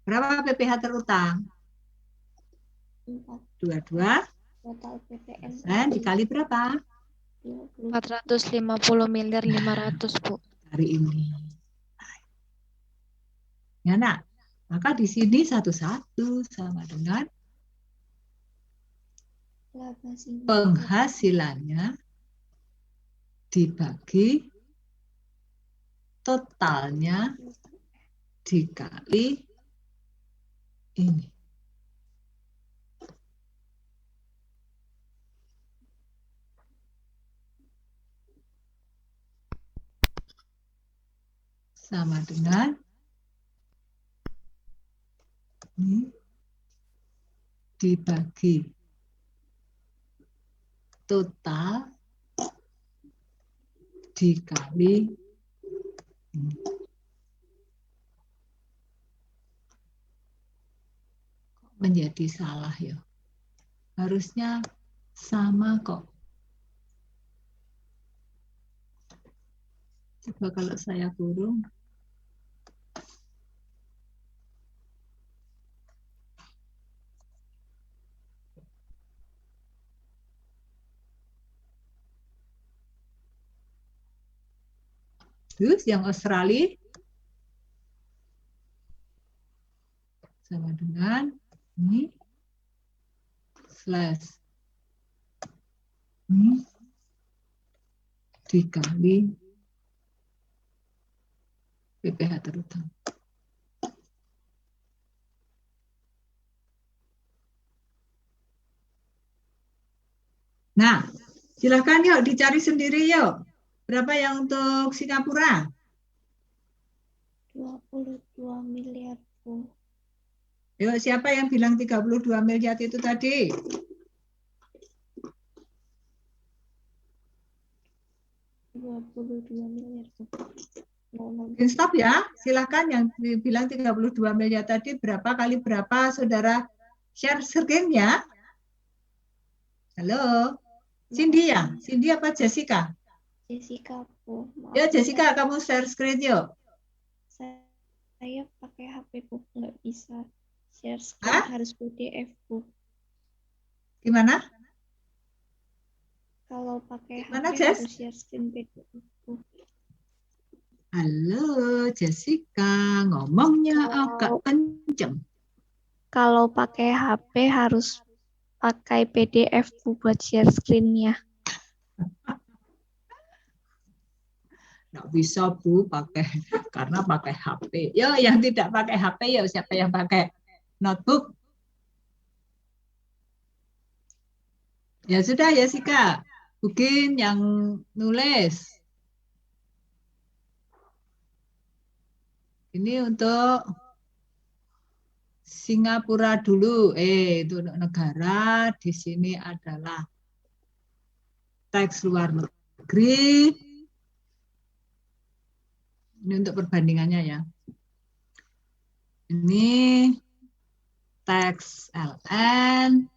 Speaker 1: Berapa PPh terutang? 22 persen dikali berapa?
Speaker 2: 450 miliar 500, Bu.
Speaker 1: Hari ini. Ya, nak. Maka di sini satu-satu sama dengan penghasilannya dibagi totalnya dikali ini. Sama dengan ini dibagi total dikali ini. Menjadi salah ya. Harusnya sama kok. Coba kalau saya kurung. Terus yang Australia sama dengan ini slash ini dikali PPh terutang. Nah, silakan yuk dicari sendiri yuk. Berapa yang untuk Singapura?
Speaker 7: 22 miliar, Bu.
Speaker 1: Yuk, siapa yang bilang 32 miliar itu tadi? Stop ya, silakan yang bilang 32 miliar tadi berapa kali berapa, saudara share screen-nya. Halo, Cindy ya? Cindy apa Jessica?
Speaker 7: Jessica, Bu.
Speaker 1: Ya Jessica, kamu share screen yuk.
Speaker 7: Saya pakai HP, Bu, nggak bisa share screen, harus PDF, Bu.
Speaker 1: Gimana?
Speaker 7: Kalau pakai
Speaker 1: Gimana,
Speaker 7: HP
Speaker 1: Jess?
Speaker 7: harus share screen PDF, Bu.
Speaker 1: Halo Jessica, ngomongnya agak kenceng.
Speaker 7: Kalau pakai HP harus pakai PDF, Bu, buat share screen-nya.
Speaker 1: Nggak bisa Bu pakai karena pakai HP. Yo, yang tidak pakai HP ya siapa yang pakai notebook? Ya sudah Jessica, mungkin yang nulis. Ini untuk Singapura dulu. Itu untuk negara. Di sini adalah teks luar negeri. Ini untuk perbandingannya ya. Ini teks LN.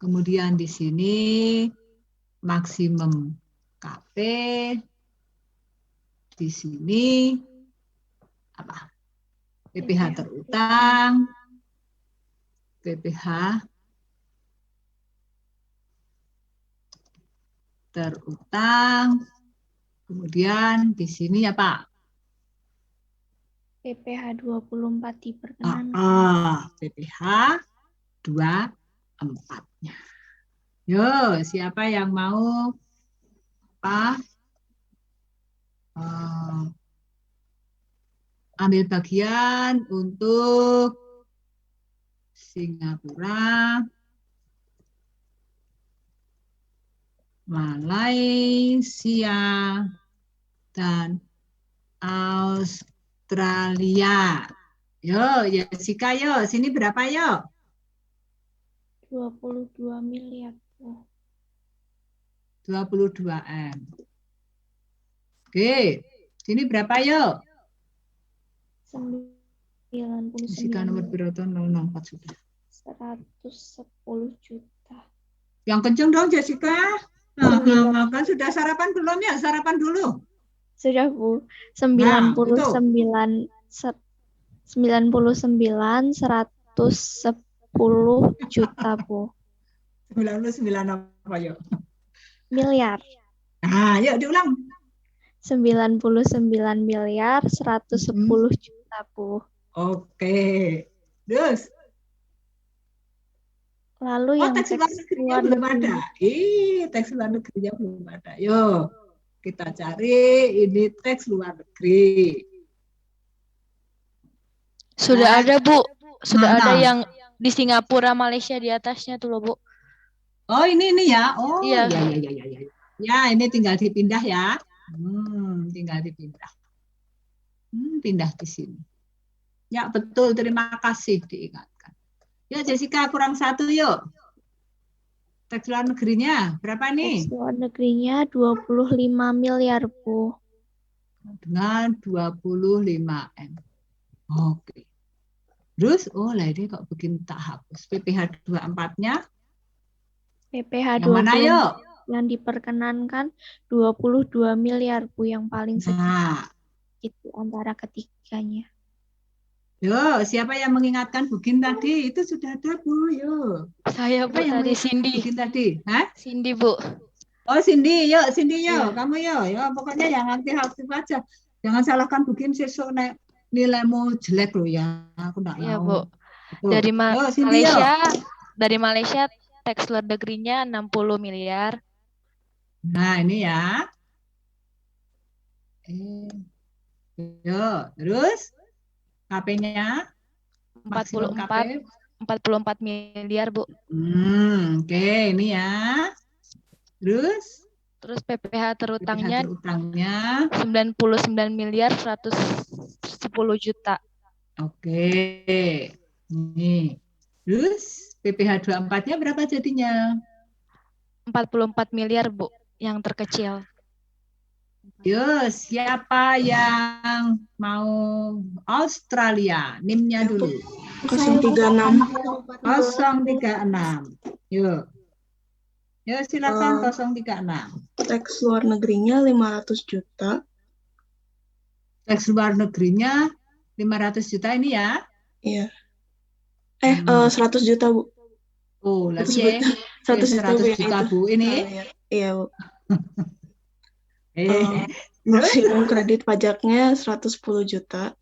Speaker 1: Kemudian di sini maksimum KP. Di sini apa? PPH terutang. PPH terutang. Kemudian di sini apa?
Speaker 7: PPH 24 diperkenankan.
Speaker 1: PPH 24-nya. Yo, siapa yang mau apa? Ambil bagian untuk Singapura, Malaysia, dan Australia. Yo, Jessica, yo, sini berapa yo?
Speaker 7: 22 miliar.
Speaker 1: 22 M. Oke, sini berapa yo?
Speaker 7: 99
Speaker 1: Jessica nomor berapa? 064 sudah.
Speaker 7: 110 juta.
Speaker 1: Yang kenceng dong Jessica. Nah, kan sudah sarapan belum ya? Sarapan dulu.
Speaker 7: Sudah Bu. 99 110 juta Bu.
Speaker 1: 99 apa yuk?
Speaker 7: Miliar.
Speaker 1: Nah, yuk diulang.
Speaker 7: 99 miliar 110 juta Bu.
Speaker 1: Oke. Terus?
Speaker 7: Lalu yang
Speaker 1: teks luar negerinya belum ada. Teks luar negerinya belum ada. Yuk, kita cari ini teks luar negeri.
Speaker 2: Sudah ada, Bu. Sudah ada yang di Singapura, Malaysia di atasnya tuh loh, Bu.
Speaker 1: Oh, ini ya. Oh,
Speaker 2: iya.
Speaker 1: Ya. Ya, ini tinggal dipindah ya. Tinggal dipindah. Pindah di sini. Ya, betul. Terima kasih diingatkan. Ya, Jessica kurang 1 yuk. Teks luar negerinya berapa nih?
Speaker 7: Teks luar negerinya 25 miliar, Bu.
Speaker 1: Dengan 25 M. Oke. Terus, ini kok begini tak hapus. PPH 24-nya?
Speaker 7: PPH 20
Speaker 1: mana yuk?
Speaker 7: Yang diperkenankan 22 miliar, Bu, yang paling sedikit. Itu antara ketiganya.
Speaker 1: Yo, siapa yang mengingatkan Bugin tadi? Itu sudah ada, Bu. Yo.
Speaker 2: Saya, Bu, tadi Cindy.
Speaker 1: Bugin tadi. Hah?
Speaker 2: Cindy, Bu.
Speaker 1: Oh, Cindy. Yuk, Cindy, yuk. Kamu yuk. Ya, pokoknya yang aktif-aktif aja. Jangan salahkan Bugin sesuk nek nilaimu jelek loh ya. Aku enggak mau.
Speaker 2: Iya, Bu.
Speaker 1: Betul.
Speaker 2: Dari
Speaker 1: Cindy,
Speaker 2: dari Malaysia teks luar negerinya 60 miliar.
Speaker 1: Nah, ini ya. Yuk, terus KP-nya
Speaker 2: 44 miliar, Bu.
Speaker 1: Oke, ini ya. Terus
Speaker 2: PPH terutangnya
Speaker 1: 99
Speaker 2: miliar 110 juta.
Speaker 1: Oke. Ini. Terus PPH 24-nya berapa jadinya?
Speaker 2: 44 miliar, Bu, yang terkecil.
Speaker 1: Yo, siapa yang mau Australia? NIM-nya dulu.
Speaker 3: 036.
Speaker 1: 036. Yuk. Ya, silakan 036.
Speaker 3: Teks luar negerinya 500 juta.
Speaker 1: Teks luar negerinya 500 juta ini ya?
Speaker 3: Iya. 100 juta, Bu.
Speaker 1: Oh, lagi ya.
Speaker 3: 100
Speaker 1: juta, Bu. Ini?
Speaker 3: Iya, Bu. Maksimum kredit pajaknya 110 juta.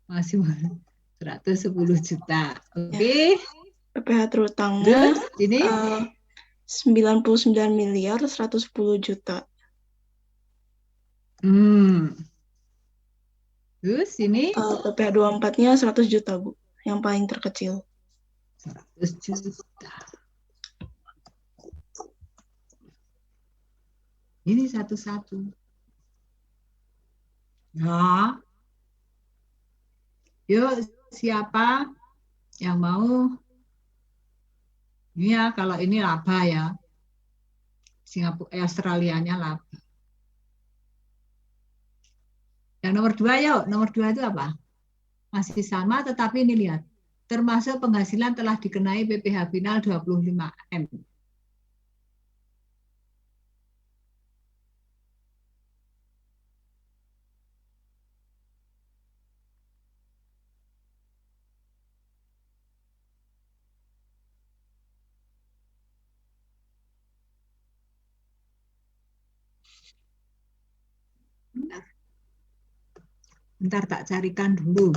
Speaker 1: Maksimum 110 juta. Oke.
Speaker 3: PPH terutangnya
Speaker 1: ini
Speaker 3: 99 miliar 110 juta.
Speaker 1: Terus ini
Speaker 3: PPH 24-nya 100 juta, Bu. Yang paling terkecil.
Speaker 1: 100 juta. Ini satu-satu. Ya. Yuk, siapa yang mau? Ini ya, kalau ini laba ya. Singapura, Australianya laba. Yang nomor 2 yuk, nomor 2 itu apa? Masih sama, tetapi ini lihat. Termasuk penghasilan telah dikenai PPh final 25M. Bentar tak carikan dulu.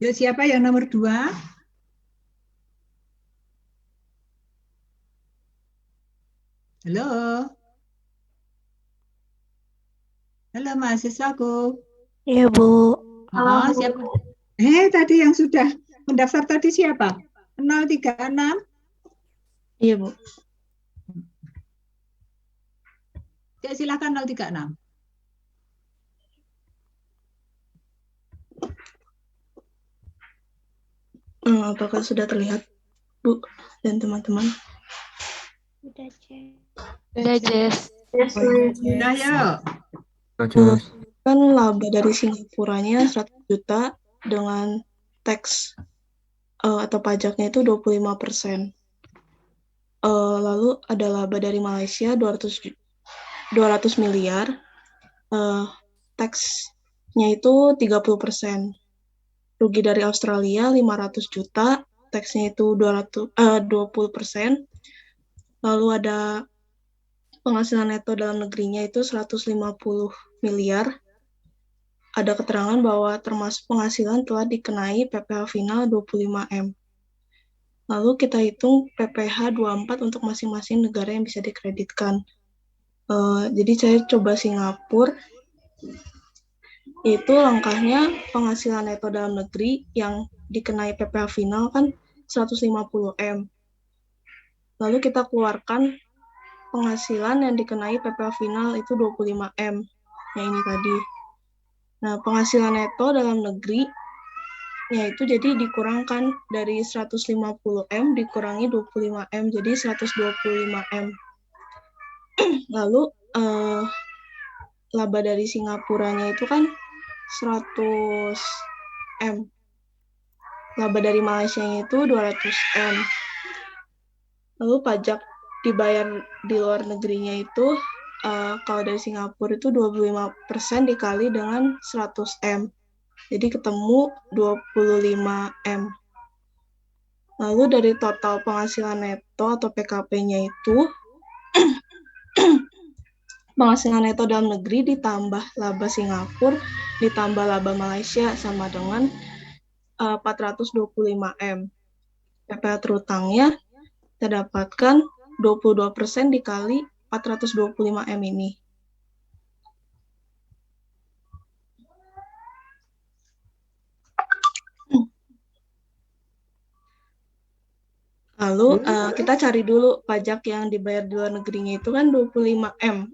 Speaker 1: Yuk, siapa yang nomor 2? Halo? Halo mahasiswaku.
Speaker 7: Iya, Bu.
Speaker 1: Oh, siapa? Tadi yang sudah mendaftar tadi siapa? 036?
Speaker 7: Iya, Bu.
Speaker 1: Ya, silakan 036.
Speaker 9: Apakah sudah terlihat, Bu dan teman-teman?
Speaker 7: Udah, Cek.
Speaker 2: Udah, Jess.
Speaker 1: Sudah yuk.
Speaker 9: Kan laba dari Singapuranya 100 juta dengan tax atau pajaknya itu 25%. Lalu ada laba dari Malaysia 200 miliar, taxnya itu 30%. Rugi dari Australia 500 juta, taxnya itu 20%. Lalu ada penghasilan neto dalam negerinya itu 150 miliar. Ada keterangan bahwa termasuk penghasilan telah dikenai PPh final 25M. Lalu kita hitung PPh 24 untuk masing-masing negara yang bisa dikreditkan. Jadi saya coba Singapura, itu langkahnya penghasilan neto dalam negeri yang dikenai PPh final kan 150M. Lalu kita keluarkan penghasilan yang dikenai PPh final itu 25M, yang ini tadi. Nah, penghasilan neto dalam negeri yaitu jadi dikurangkan dari 150M dikurangi 25M, jadi 125M. Lalu laba dari Singapuranya itu kan 100M. Laba dari Malaysia itu 200M. Lalu pajak dibayar di luar negerinya itu kalau dari Singapura itu 25% dikali dengan 100M. Jadi ketemu 25M. Lalu dari total penghasilan neto atau PKP-nya itu penghasilan neto dalam negeri ditambah laba Singapura ditambah laba Malaysia sama dengan 425M. PPh terutangnya kita dapatkan 22% dikali 425M ini. Lalu kita cari dulu pajak yang dibayar di luar negerinya itu kan 25M.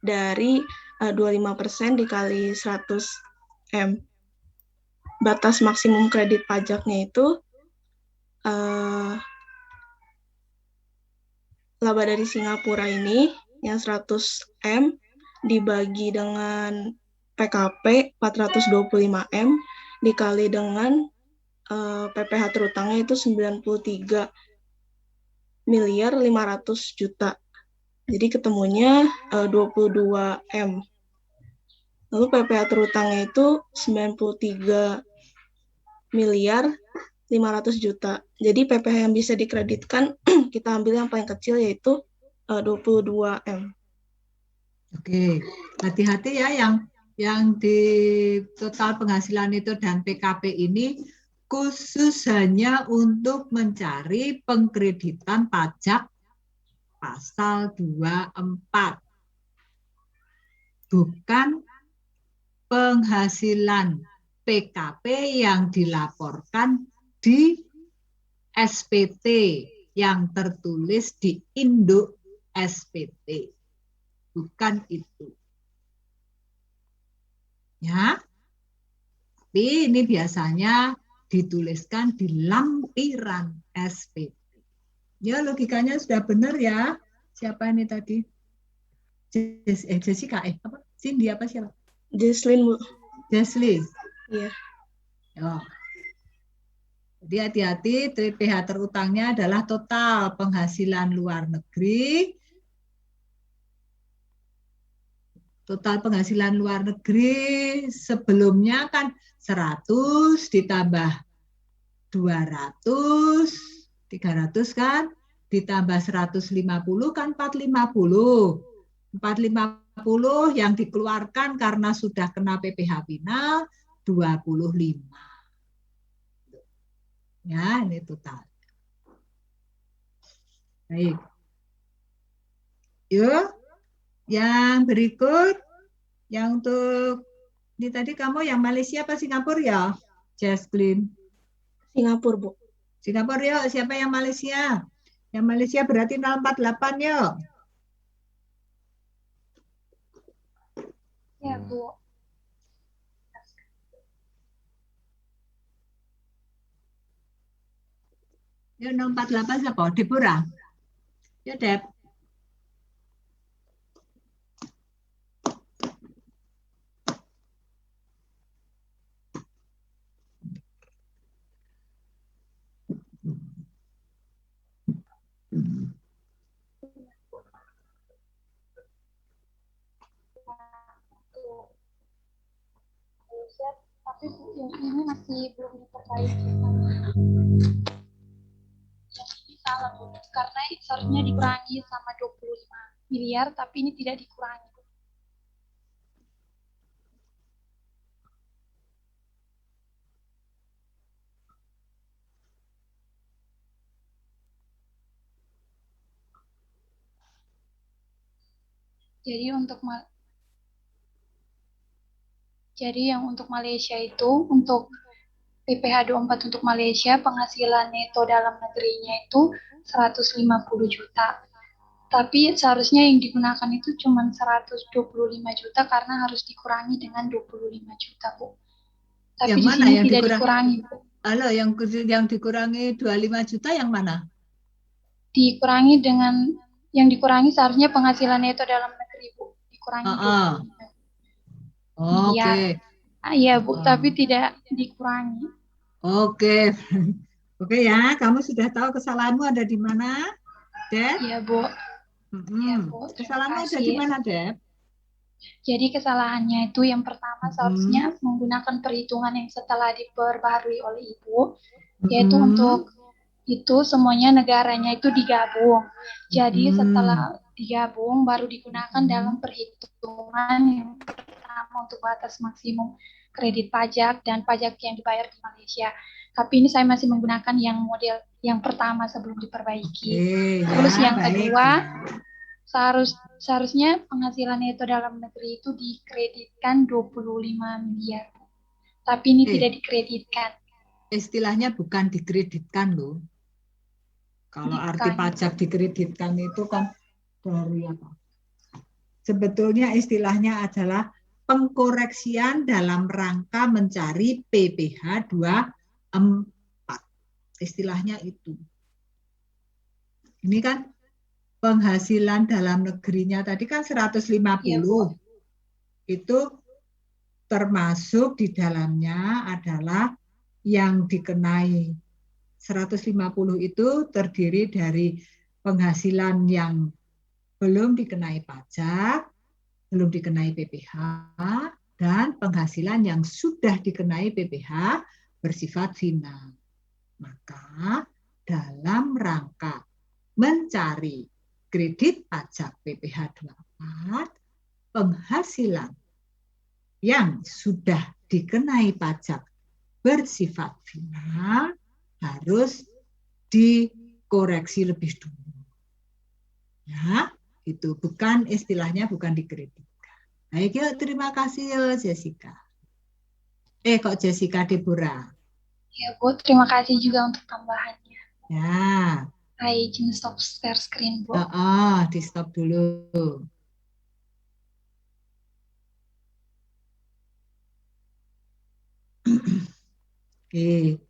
Speaker 9: Dari 25% dikali 100M. Batas maksimum kredit pajaknya itu laba dari Singapura ini yang 100M dibagi dengan PKP 425M dikali dengan PPh terutangnya itu 93 miliar 500 juta. Jadi ketemunya 22M. Lalu PPh terutangnya itu 93.500.000.000. Jadi PPh yang bisa dikreditkan kita ambil yang paling kecil yaitu 22 M.
Speaker 1: Oke, hati-hati ya yang di total penghasilan itu dan PKP ini khusus hanya untuk mencari pengkreditan pajak pasal 24. Bukan penghasilan PKP yang dilaporkan di SPT yang tertulis di induk SPT. Bukan itu. Ya. Tapi ini biasanya dituliskan di lampiran SPT. Ya, logikanya sudah benar ya. Siapa ini tadi? Jessica, apa? Cindy apa siapa?
Speaker 9: Jesslyn, Bu.
Speaker 1: Jesslyn.
Speaker 9: Iya.
Speaker 1: Oh. Jadi hati-hati, PPh terutangnya adalah total penghasilan luar negeri. Total penghasilan luar negeri sebelumnya kan 100 ditambah 200, 300 kan, ditambah 150 kan 450. 450 yang dikeluarkan karena sudah kena PPh final 25. Ya, ini total. Baik. Yuk, yang berikut, yang untuk, ini tadi kamu yang Malaysia apa Singapura ya, Jesslyn?
Speaker 9: Singapura, Bu.
Speaker 1: Singapura yuk, siapa yang Malaysia? Yang Malaysia berarti 048 yuk.
Speaker 3: Ya, Bu.
Speaker 1: Ya, 048 siapa? Deborah. Ya, Deb.
Speaker 3: Tapi yang ini masih belum diperbaiki. Yang ini salah, Bu. Karena seharusnya dikurangi sama 25 miliar, tapi ini tidak dikurangi. Jadi yang untuk Malaysia itu, untuk PPh 24 untuk Malaysia, penghasilan neto dalam negerinya itu 150 juta. Tapi seharusnya yang digunakan itu cuma 125 juta karena harus dikurangi dengan 25 juta, Bu. Tapi
Speaker 1: yang
Speaker 3: di
Speaker 1: mana
Speaker 3: sini
Speaker 1: yang
Speaker 3: tidak
Speaker 1: dikurangi?
Speaker 3: dikurangi, Bu.
Speaker 1: Halo, yang dikurangi 25 juta yang mana?
Speaker 3: Dikurangi dengan, yang dikurangi seharusnya penghasilan neto dalam negeri, Bu. Dikurangi 25 miliar. Iya, Bu, tapi tidak dikurangi.
Speaker 1: Oke. Oke ya, kamu sudah tahu kesalahanmu ada di mana, Deb?
Speaker 3: Iya, Bu. Iya, Bu.
Speaker 1: Kesalahanmu ada di mana, Deb?
Speaker 3: Jadi kesalahannya itu yang pertama seharusnya menggunakan perhitungan yang setelah diperbaharui oleh Ibu, yaitu untuk itu semuanya negaranya itu digabung. Jadi setelah digabung baru digunakan dalam perhitungan yang pertama untuk batas maksimum kredit pajak dan pajak yang dibayar di Malaysia. Tapi ini saya masih menggunakan yang model yang pertama sebelum diperbaiki. Terus yang kedua, seharusnya penghasilan neto dalam negeri itu dikreditkan 25 miliar. Tapi ini tidak dikreditkan.
Speaker 1: Istilahnya bukan dikreditkan loh. Kalau arti pajak dikreditkan itu kan dari apa? Sebetulnya istilahnya adalah pengkoreksian dalam rangka mencari PPh 24. Istilahnya itu. Ini kan penghasilan dalam negerinya tadi kan 150. Itu termasuk di dalamnya adalah yang dikenai 150 itu terdiri dari penghasilan yang belum dikenai pajak, belum dikenai PPh, dan penghasilan yang sudah dikenai PPh bersifat final. Maka dalam rangka mencari kredit pajak PPh 24, penghasilan yang sudah dikenai pajak bersifat final harus dikoreksi lebih dulu. Ya, itu bukan istilahnya bukan dikreditkan. Baik, yuk, terima kasih yuk, Jessica. Kok Jessica Deborah?
Speaker 10: Ya, Bu, terima kasih juga untuk tambahannya.
Speaker 1: Ya.
Speaker 10: Saya izin stop share screen, Bu.
Speaker 1: Di stop dulu. Oke.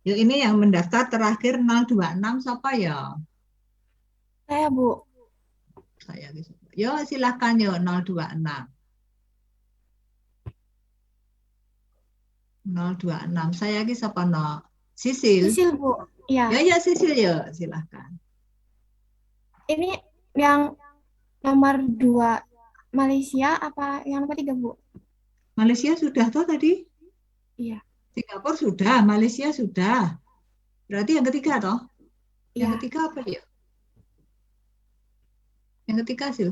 Speaker 1: Yuk, ini yang mendaftar terakhir 026 siapa ya?
Speaker 3: Saya, Bu.
Speaker 1: Saya. Yuk, silakan yuk 026. 026. Saya lagi siapa no? Sisil.
Speaker 3: Sisil, Bu. Ya.
Speaker 1: Ya Sisil yuk, silakan.
Speaker 3: Ini yang nomor 2 Malaysia apa yang nomor 3, Bu?
Speaker 1: Malaysia sudah toh tadi?
Speaker 3: Iya.
Speaker 1: Singapura sudah, Malaysia sudah. Berarti yang ketiga toh?
Speaker 3: Iya.
Speaker 1: Yang ketiga apa ya? Yang ketiga sih.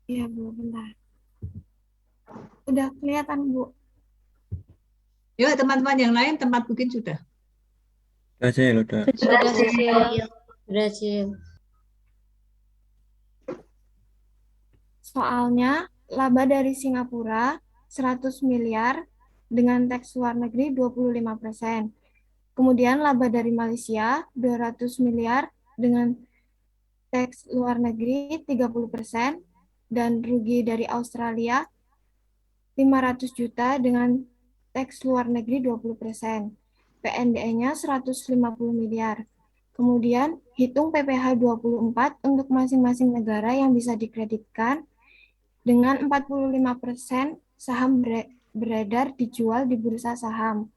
Speaker 3: Iya, Bu, bentar. Udah kelihatan, Bu.
Speaker 1: Yuk teman-teman yang lain tempat booking sudah.
Speaker 11: Sudah, Cil, udah.
Speaker 6: Sudah, Cil.
Speaker 3: Soalnya laba dari Singapura 100 miliar dengan teks luar negeri 25%. Kemudian laba dari Malaysia 200 miliar dengan teks luar negeri 30% dan rugi dari Australia 500 juta dengan teks luar negeri 20%. PNDE-nya 150 miliar. Kemudian hitung PPh 24 untuk masing-masing negara yang bisa dikreditkan dengan 45% saham beredar dijual di bursa saham.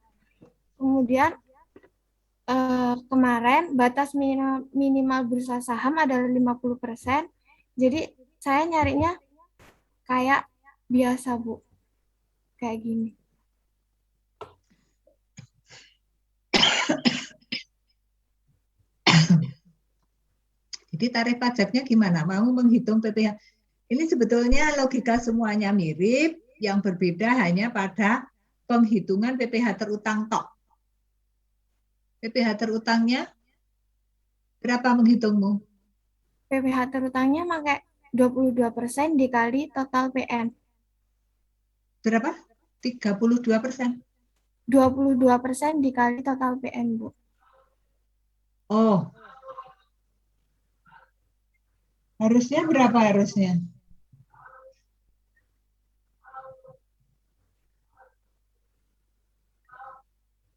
Speaker 3: Kemudian kemarin batas minimal bursa saham adalah 50%. Jadi saya nyarinya kayak biasa, Bu. Kayak gini.
Speaker 1: Jadi tarif pajaknya gimana? Mau menghitung PPh? Ini sebetulnya logika semuanya mirip, yang berbeda hanya pada penghitungan PPh terutang tok. PPh terutangnya berapa menghitungmu?
Speaker 3: PPh terutangnya pakai 22% dikali total PN.
Speaker 1: Berapa? 32%.
Speaker 3: 22% dikali total PN, Bu.
Speaker 1: Oh. Harusnya berapa harusnya?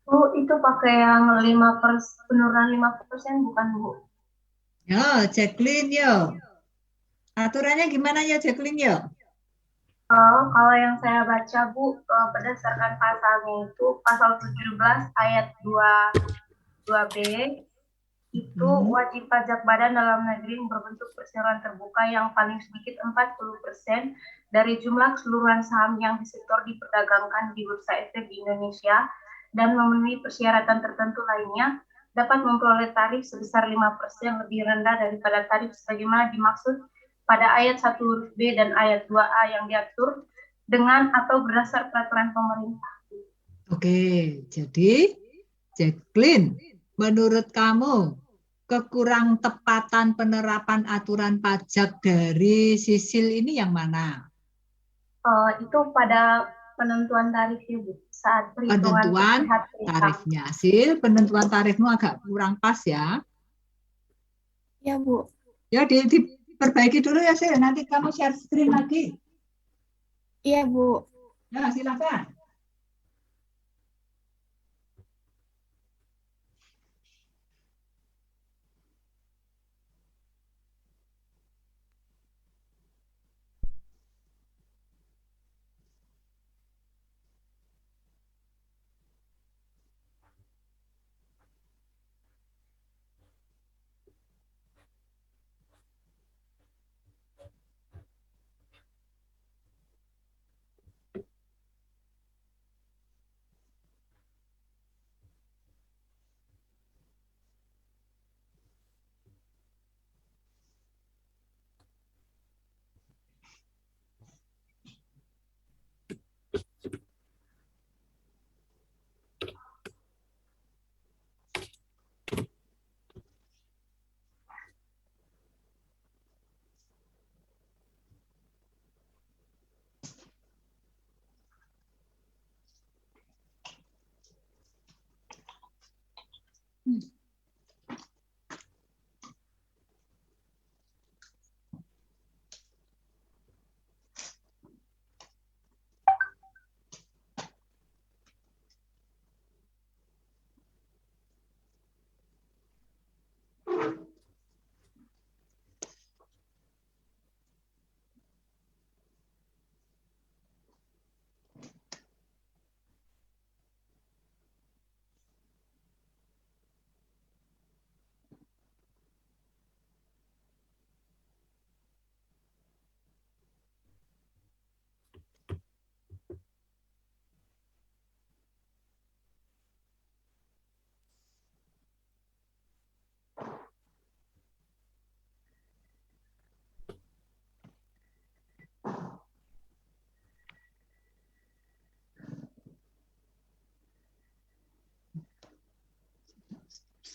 Speaker 10: Bu, itu pakai yang penurunan 5% bukan, Bu?
Speaker 1: Ya, Jacqueline yo. Aturannya gimana ya Jacqueline yo?
Speaker 10: Kalau yang saya baca, Bu, berdasarkan pasalnya itu pasal 17 ayat 2b itu wajib pajak badan dalam negeri yang berbentuk perseroan terbuka yang paling sedikit 40% dari jumlah keseluruhan saham yang disetor diperdagangkan di Bursa Efek di Indonesia dan memenuhi persyaratan tertentu lainnya dapat memperoleh tarif sebesar 5% lebih rendah daripada tarif sebagaimana dimaksud pada ayat 1 huruf B dan ayat 2A yang diatur dengan atau berdasar peraturan pemerintah.
Speaker 1: Oke, jadi Jacqueline, menurut kamu kekurang tepatan penerapan aturan pajak dari Sisil ini yang mana?
Speaker 10: Itu pada penentuan tarifnya, Bu. Saat perhitungan
Speaker 1: penentuan tarifnya. Sil, penentuan tarifmu agak kurang pas ya.
Speaker 3: Ya, Bu.
Speaker 1: Ya, diperbaiki dulu ya, Sil. Nanti kamu share screen lagi.
Speaker 3: Iya, Bu.
Speaker 1: Ya, silakan.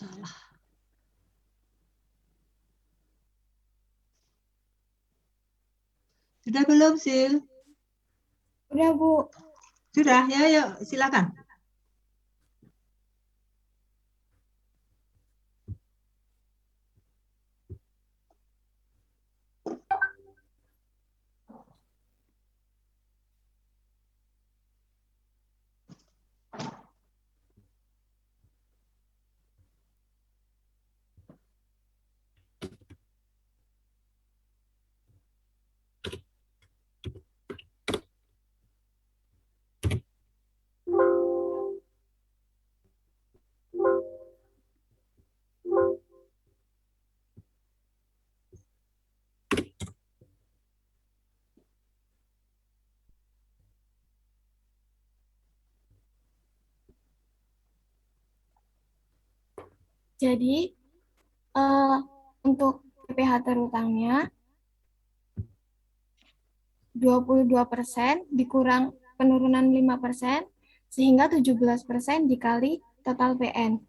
Speaker 1: salah. Sudah belum, Sil?
Speaker 3: Udah, Bu.
Speaker 1: Sudah, ya, yuk, silakan.
Speaker 3: Jadi untuk PPh terutangnya 22% dikurang penurunan 5% sehingga 17% dikali total PN.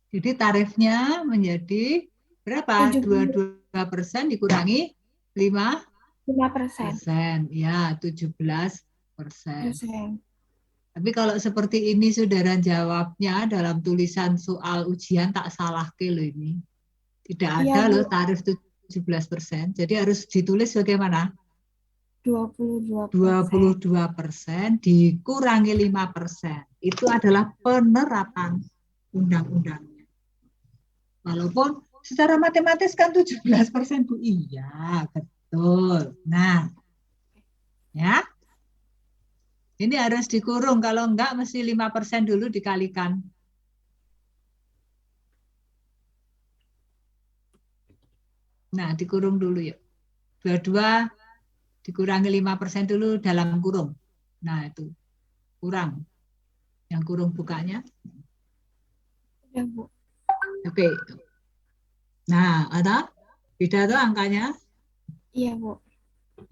Speaker 1: Jadi tarifnya menjadi berapa? 22% dikurangi 5%. Ya, 17%. Tapi kalau seperti ini saudara jawabnya dalam tulisan soal ujian tak salah ke loh ini. Tidak ada loh tarif 17%. Jadi harus ditulis bagaimana? 22% dikurangi 5%. Itu adalah penerapan undang-undangnya. Walaupun secara matematis kan 17%, Bu. Iya, betul. Nah, ya. Ini harus dikurung, kalau enggak mesti 5% dulu dikalikan. Nah, dikurung dulu yuk. 22 dikurangi 5% dulu dalam kurung. Nah, itu. Kurang. Yang kurung bukanya.
Speaker 3: Ya, Bu.
Speaker 1: Oke. Nah, ada? Beda tuh angkanya?
Speaker 3: Iya, Bu.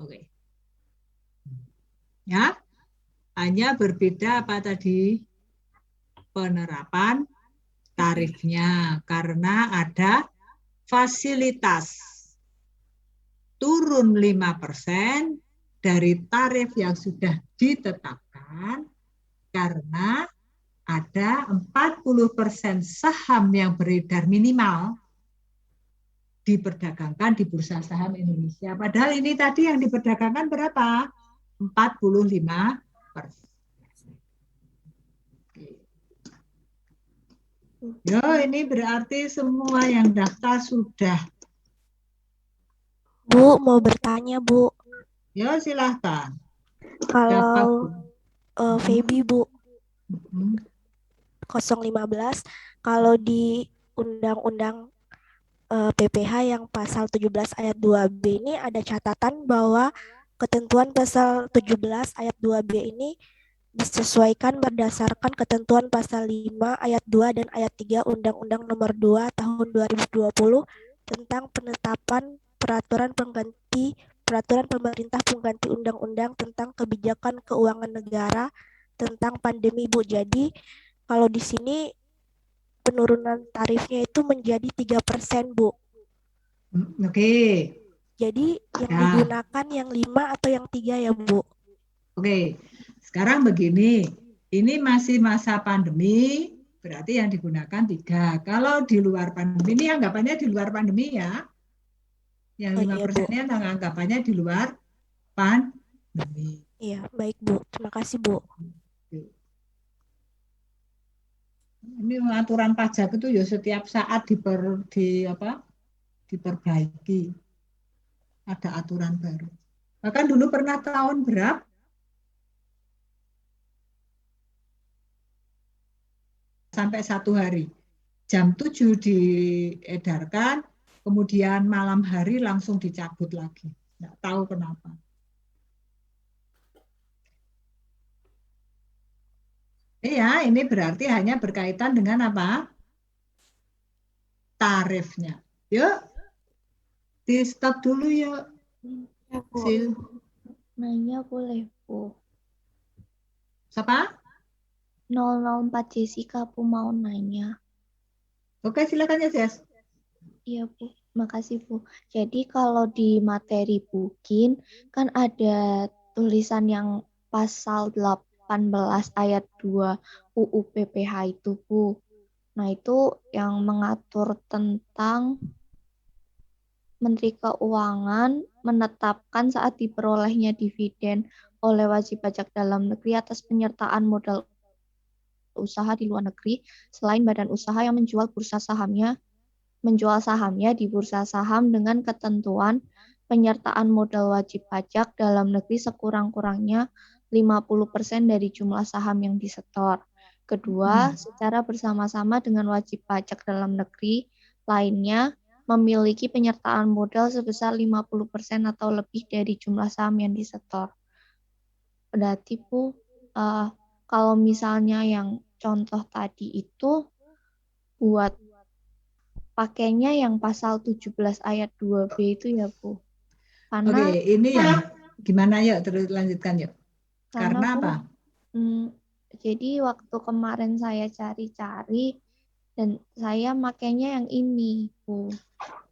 Speaker 1: Oke. Ya. Hanya berbeda apa tadi? Penerapan tarifnya. Karena ada fasilitas turun 5% dari tarif yang sudah ditetapkan karena ada 40% saham yang beredar minimal diperdagangkan di Bursa Saham Indonesia. Padahal ini tadi yang diperdagangkan berapa? 45%. Ya, ini berarti semua yang daftar sudah.
Speaker 7: Bu, mau bertanya, Bu.
Speaker 1: Ya, silahkan.
Speaker 7: Kalau Feby, Bu, 015, kalau di Undang-Undang PPh yang pasal 17 ayat 2B ini ada catatan bahwa ketentuan pasal 17 ayat 2B ini disesuaikan berdasarkan ketentuan pasal 5 ayat 2 dan ayat 3 Undang-Undang Nomor 2 Tahun 2020 tentang penetapan peraturan pemerintah pengganti undang-undang tentang kebijakan keuangan negara tentang pandemi, Bu. Jadi kalau di sini penurunan tarifnya itu menjadi 3%, Bu.
Speaker 1: Oke.
Speaker 7: Jadi yang digunakan yang 5 atau yang 3 ya, Bu?
Speaker 1: Oke. Sekarang begini, ini masih masa pandemi, berarti yang digunakan 3. Kalau di luar pandemi, ini anggapannya di luar pandemi ya. Yang 5%-nya anggapannya di luar pandemi.
Speaker 7: Iya, baik, Bu. Terima kasih, Bu.
Speaker 1: Ini aturan pajak itu ya setiap saat diperbaiki. Ada aturan baru. Bahkan dulu pernah tahun berapa? Sampai 1 hari. Jam 7 diedarkan, kemudian malam hari langsung dicabut lagi. Nggak tahu kenapa. Iya, ini berarti hanya berkaitan dengan apa? Tarifnya. Yuk, Di stop dulu ya.
Speaker 7: Ya, Bu.
Speaker 1: Sil.
Speaker 12: Nanya boleh, Bu.
Speaker 1: Siapa?
Speaker 12: 004 Jessica, Bu mau nanya.
Speaker 1: Oke, silakan ya, Jess.
Speaker 12: Iya, Bu. Makasih, Bu. Jadi kalau di materi Bukin, kan ada tulisan yang pasal 18 ayat 2 UU PPH itu, Bu. Nah, itu yang mengatur tentang Menteri Keuangan menetapkan saat diperolehnya dividen oleh wajib pajak dalam negeri atas penyertaan modal usaha di luar negeri selain badan usaha yang menjual sahamnya di bursa saham dengan ketentuan penyertaan modal wajib pajak dalam negeri sekurang-kurangnya 50% dari jumlah saham yang disetor. Kedua, secara bersama-sama dengan wajib pajak dalam negeri lainnya memiliki penyertaan modal sebesar 50% atau lebih dari jumlah saham yang disetor. Berarti, Bu, kalau misalnya yang contoh tadi itu buat pakainya yang pasal 17 ayat 2B itu ya, Bu. Karena,
Speaker 1: Oke, ini ya. Gimana yuk, terus lanjutkan yuk. Karena
Speaker 12: Bu,
Speaker 1: apa?
Speaker 12: Jadi waktu kemarin saya cari-cari dan saya makainya yang ini, Bu.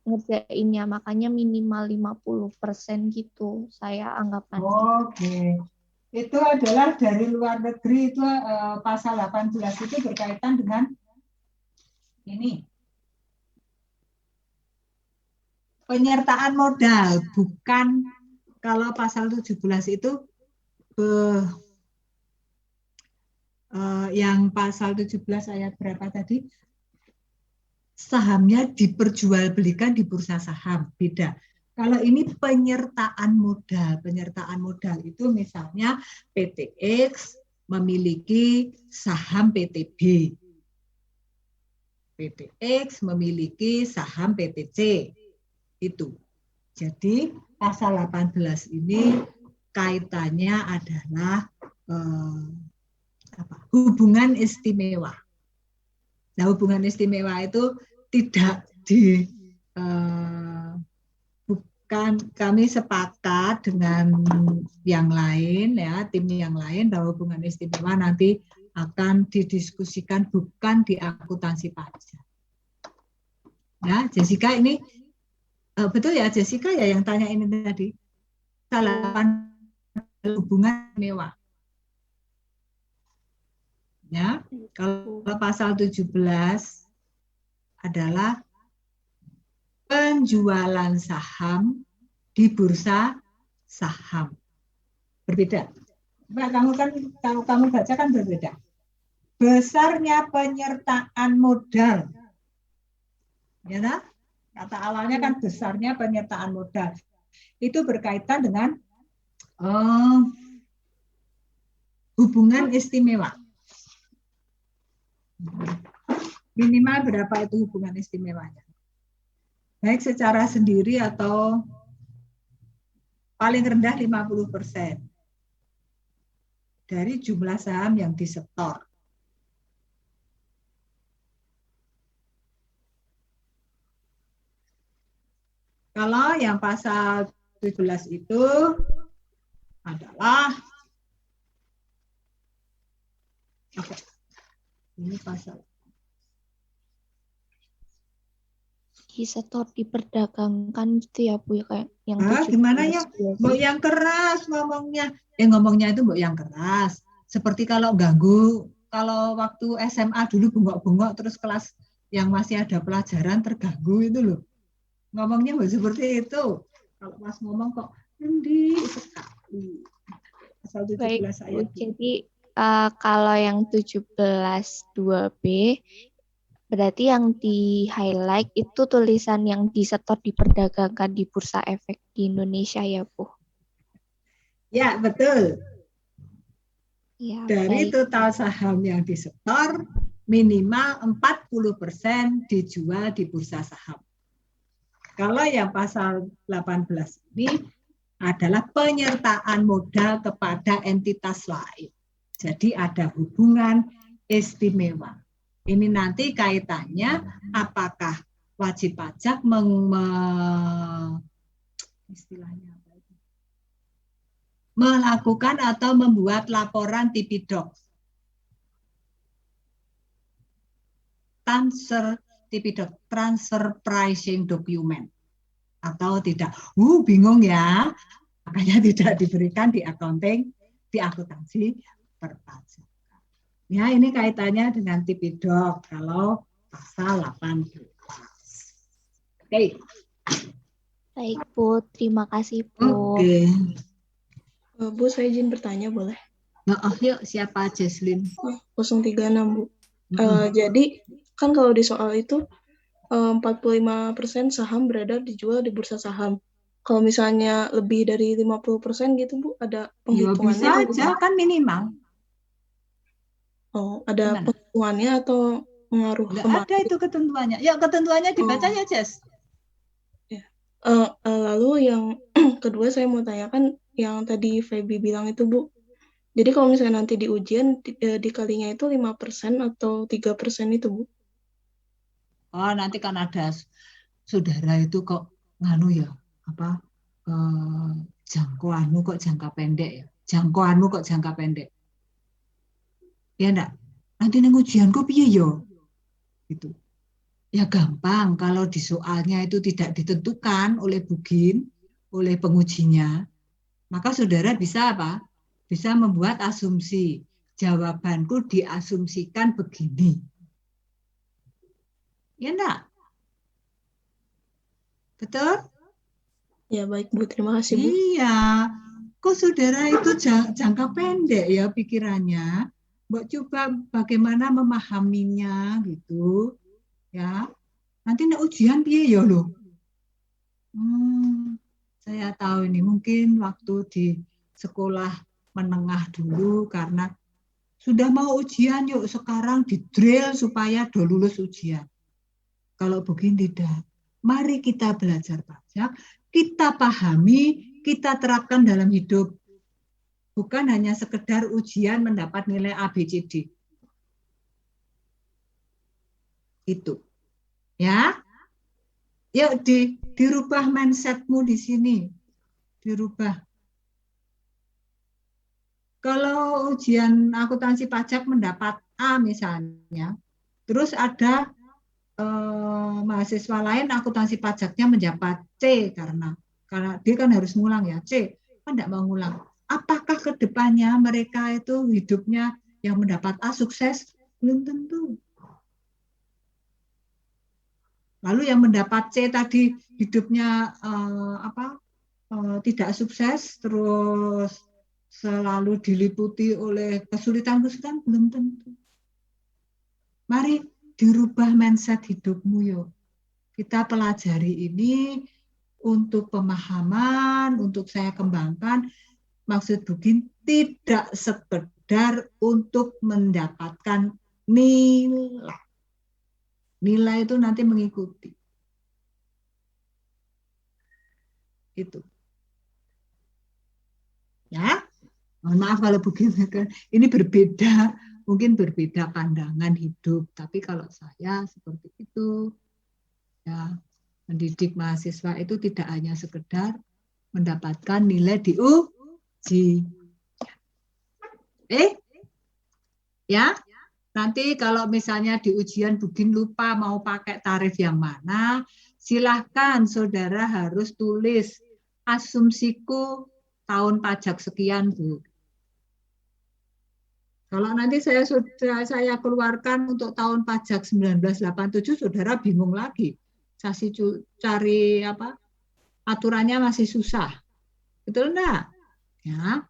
Speaker 12: Ngerjainnya, makanya minimal 50% gitu saya anggapannya.
Speaker 1: Oke. Itu adalah dari luar negeri, itu pasal 18 itu berkaitan dengan ini. Penyertaan modal, bukan kalau pasal 17 itu yang pasal 17 ayat berapa tadi? Sahamnya diperjualbelikan di bursa saham, beda. Kalau ini penyertaan modal itu misalnya PTX memiliki saham PTB. PTX memiliki saham PTC. Itu. Jadi pasal 18 ini kaitannya adalah hubungan istimewa. Nah, hubungan istimewa itu tidak bukan, kami sepakat dengan yang lain ya, tim yang lain bahwa hubungan istimewa nanti akan didiskusikan bukan di akuntansi pajak. Ya, Jessica ini betul ya, Jessica ya yang tanya ini tadi. Salah hubungan istimewa. Ya, kalau pasal 17 adalah penjualan saham di bursa saham. Berbeda. Nah, kalau kamu baca kan berbeda. Besarnya penyertaan modal. Ya, nah? Kata awalnya kan besarnya penyertaan modal. Itu berkaitan dengan hubungan istimewa. Minimal berapa itu hubungan istimewanya? Baik secara sendiri atau paling rendah 50% dari jumlah saham yang disetor. Kalau yang pasal 17 itu adalah ini pasal
Speaker 12: disetor diperdagangkan gitu ya, Bu, ya, kayak yang
Speaker 1: gimana ya? Mbok yang keras ngomongnya. Ngomongnya itu mbok yang keras. Seperti kalau ganggu, kalau waktu SMA dulu bengok-bengok terus kelas yang masih ada pelajaran terganggu itu loh. Ngomongnya mbok seperti itu. Kalau pas ngomong kok rendi sekali. Pasal 17 ayat.
Speaker 12: Jadi kalau yang 17 2B berarti yang di highlight itu tulisan yang disetor diperdagangkan di bursa efek di Indonesia ya, Bu?
Speaker 1: Ya, betul.
Speaker 12: Ya,
Speaker 1: dari
Speaker 12: baik.
Speaker 1: total saham yang disetor, minimal 40% dijual di bursa saham. Kalau yang pasal 18 ini adalah penyertaan modal kepada entitas lain. Jadi ada hubungan istimewa. Ini nanti kaitannya apakah wajib pajak istilahnya apa itu? Melakukan atau membuat laporan TPDoc. Transfer pricing document atau tidak. Bingung ya. Makanya tidak diberikan di accounting, di akuntansi perpajakan. Ya, ini kaitannya dengan TPDoc kalau pasal 18. Oke.
Speaker 12: Baik, Bu. Terima kasih, Bu.
Speaker 1: Oke.
Speaker 9: Bu, saya izin bertanya boleh?
Speaker 1: Yuk, siapa Jesslyn?
Speaker 9: 036, Bu. Jadi, kan kalau di soal itu 45% saham beredar dijual di bursa saham. Kalau misalnya lebih dari 50% gitu, Bu, ada penghitungannya?
Speaker 1: Ya, bisa aja, kan minimal.
Speaker 9: Oh, ada
Speaker 1: Gimana?
Speaker 9: penghitungannya atau pengaruh
Speaker 1: Nggak
Speaker 9: kemana?
Speaker 1: ada itu ketentuannya. Ya, ketentuannya dibaca ya, Jess.
Speaker 9: Ya. Lalu yang kedua saya mau tanyakan yang tadi Feby bilang itu, Bu. Jadi kalau misalnya nanti di ujian dikalinya itu 5% atau 3% itu, Bu?
Speaker 1: Oh, nanti kan ada saudara itu kok nganu ya, apa jangkauanmu kok jangka pendek ya. Jangkauanmu kok jangka pendek. Ya enggak? Nanti nang ujianku piye yo? Gitu. Ya gampang kalau di soalnya itu tidak ditentukan oleh Bugin, oleh pengujinya, maka saudara bisa apa? Bisa membuat asumsi. Jawabanku diasumsikan begini. Ya enggak? Betul?
Speaker 9: Ya baik, Bu. Terima kasih, Bu.
Speaker 1: Iya. Kok saudara itu jangka pendek ya pikirannya? Mbak coba bagaimana memahaminya gitu. Ya. Nanti nek ujian piye ya loh. Saya tahu ini mungkin waktu di sekolah menengah dulu karena sudah mau ujian yuk sekarang di drill supaya do lulus ujian. Kalau begini tidak. Mari kita belajar pajak, kita pahami, kita terapkan dalam hidup. Bukan hanya sekedar ujian mendapat nilai A, B, C, D. Itu. Ya. Yuk dirubah mindsetmu di sini. Dirubah. Kalau ujian akuntansi pajak mendapat A misalnya, terus ada mahasiswa lain akuntansi pajaknya mendapat C karena dia kan harus ngulang ya, C kan tidak mau ngulang. Apakah ke depannya mereka itu hidupnya yang mendapat A sukses? Belum tentu. Lalu yang mendapat C tadi hidupnya tidak sukses, terus selalu diliputi oleh kesulitan-kesulitan, belum tentu. Mari dirubah mindset hidupmu yuk. Kita pelajari ini untuk pemahaman, untuk saya kembangkan. Maksud Bugin tidak sekedar untuk mendapatkan nilai. Nilai itu nanti mengikuti. Itu. Ya, mohon maaf kalau begini. Ini berbeda, mungkin berbeda pandangan hidup. Tapi kalau saya seperti itu, ya mendidik mahasiswa itu tidak hanya sekedar mendapatkan nilai di uji. Ya, nanti kalau misalnya di ujian Bugin lupa mau pakai tarif yang mana, silahkan saudara harus tulis asumsiku tahun pajak sekian, Bu. Kalau nanti saya keluarkan untuk tahun pajak 1987, saudara bingung lagi. Saya cari apa? Aturannya masih susah. Betul enggak? Ya.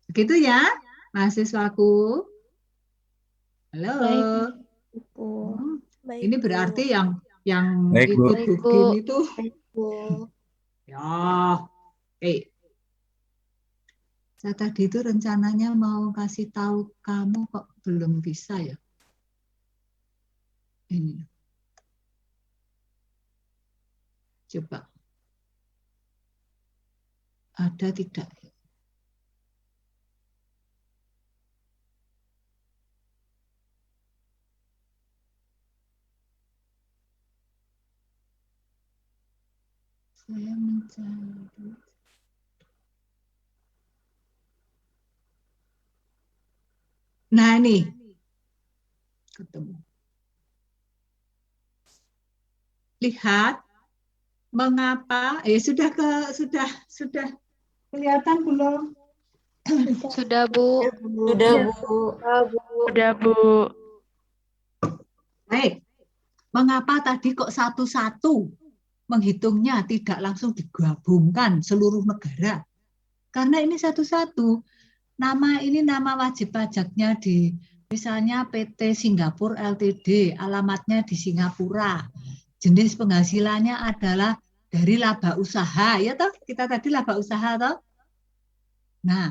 Speaker 1: Begitu ya, mahasiswaku. Halo.
Speaker 12: Baik, Bu.
Speaker 7: Baik,
Speaker 1: Ini berarti
Speaker 7: Bu.
Speaker 1: yang
Speaker 11: Baik, Bu.
Speaker 1: ikut Bugin itu
Speaker 12: Baik, Bu.
Speaker 1: ya. Saya tadi itu rencananya mau kasih tahu kamu kok belum bisa ya. Ini. Coba. Ada tidak? Saya mencari. Nah, ini ketemu. Lihat mengapa sudah kelihatan belum?
Speaker 2: Sudah, Bu.
Speaker 6: Sudah, Bu.
Speaker 2: Sudah, Bu.
Speaker 1: Baik. Mengapa tadi kok satu-satu menghitungnya tidak langsung digabungkan seluruh negara? Karena ini satu-satu. Nama wajib pajaknya di misalnya PT Singapura Ltd, alamatnya di Singapura. Jenis penghasilannya adalah dari laba usaha, ya toh? Kita tadi laba usaha toh? Nah,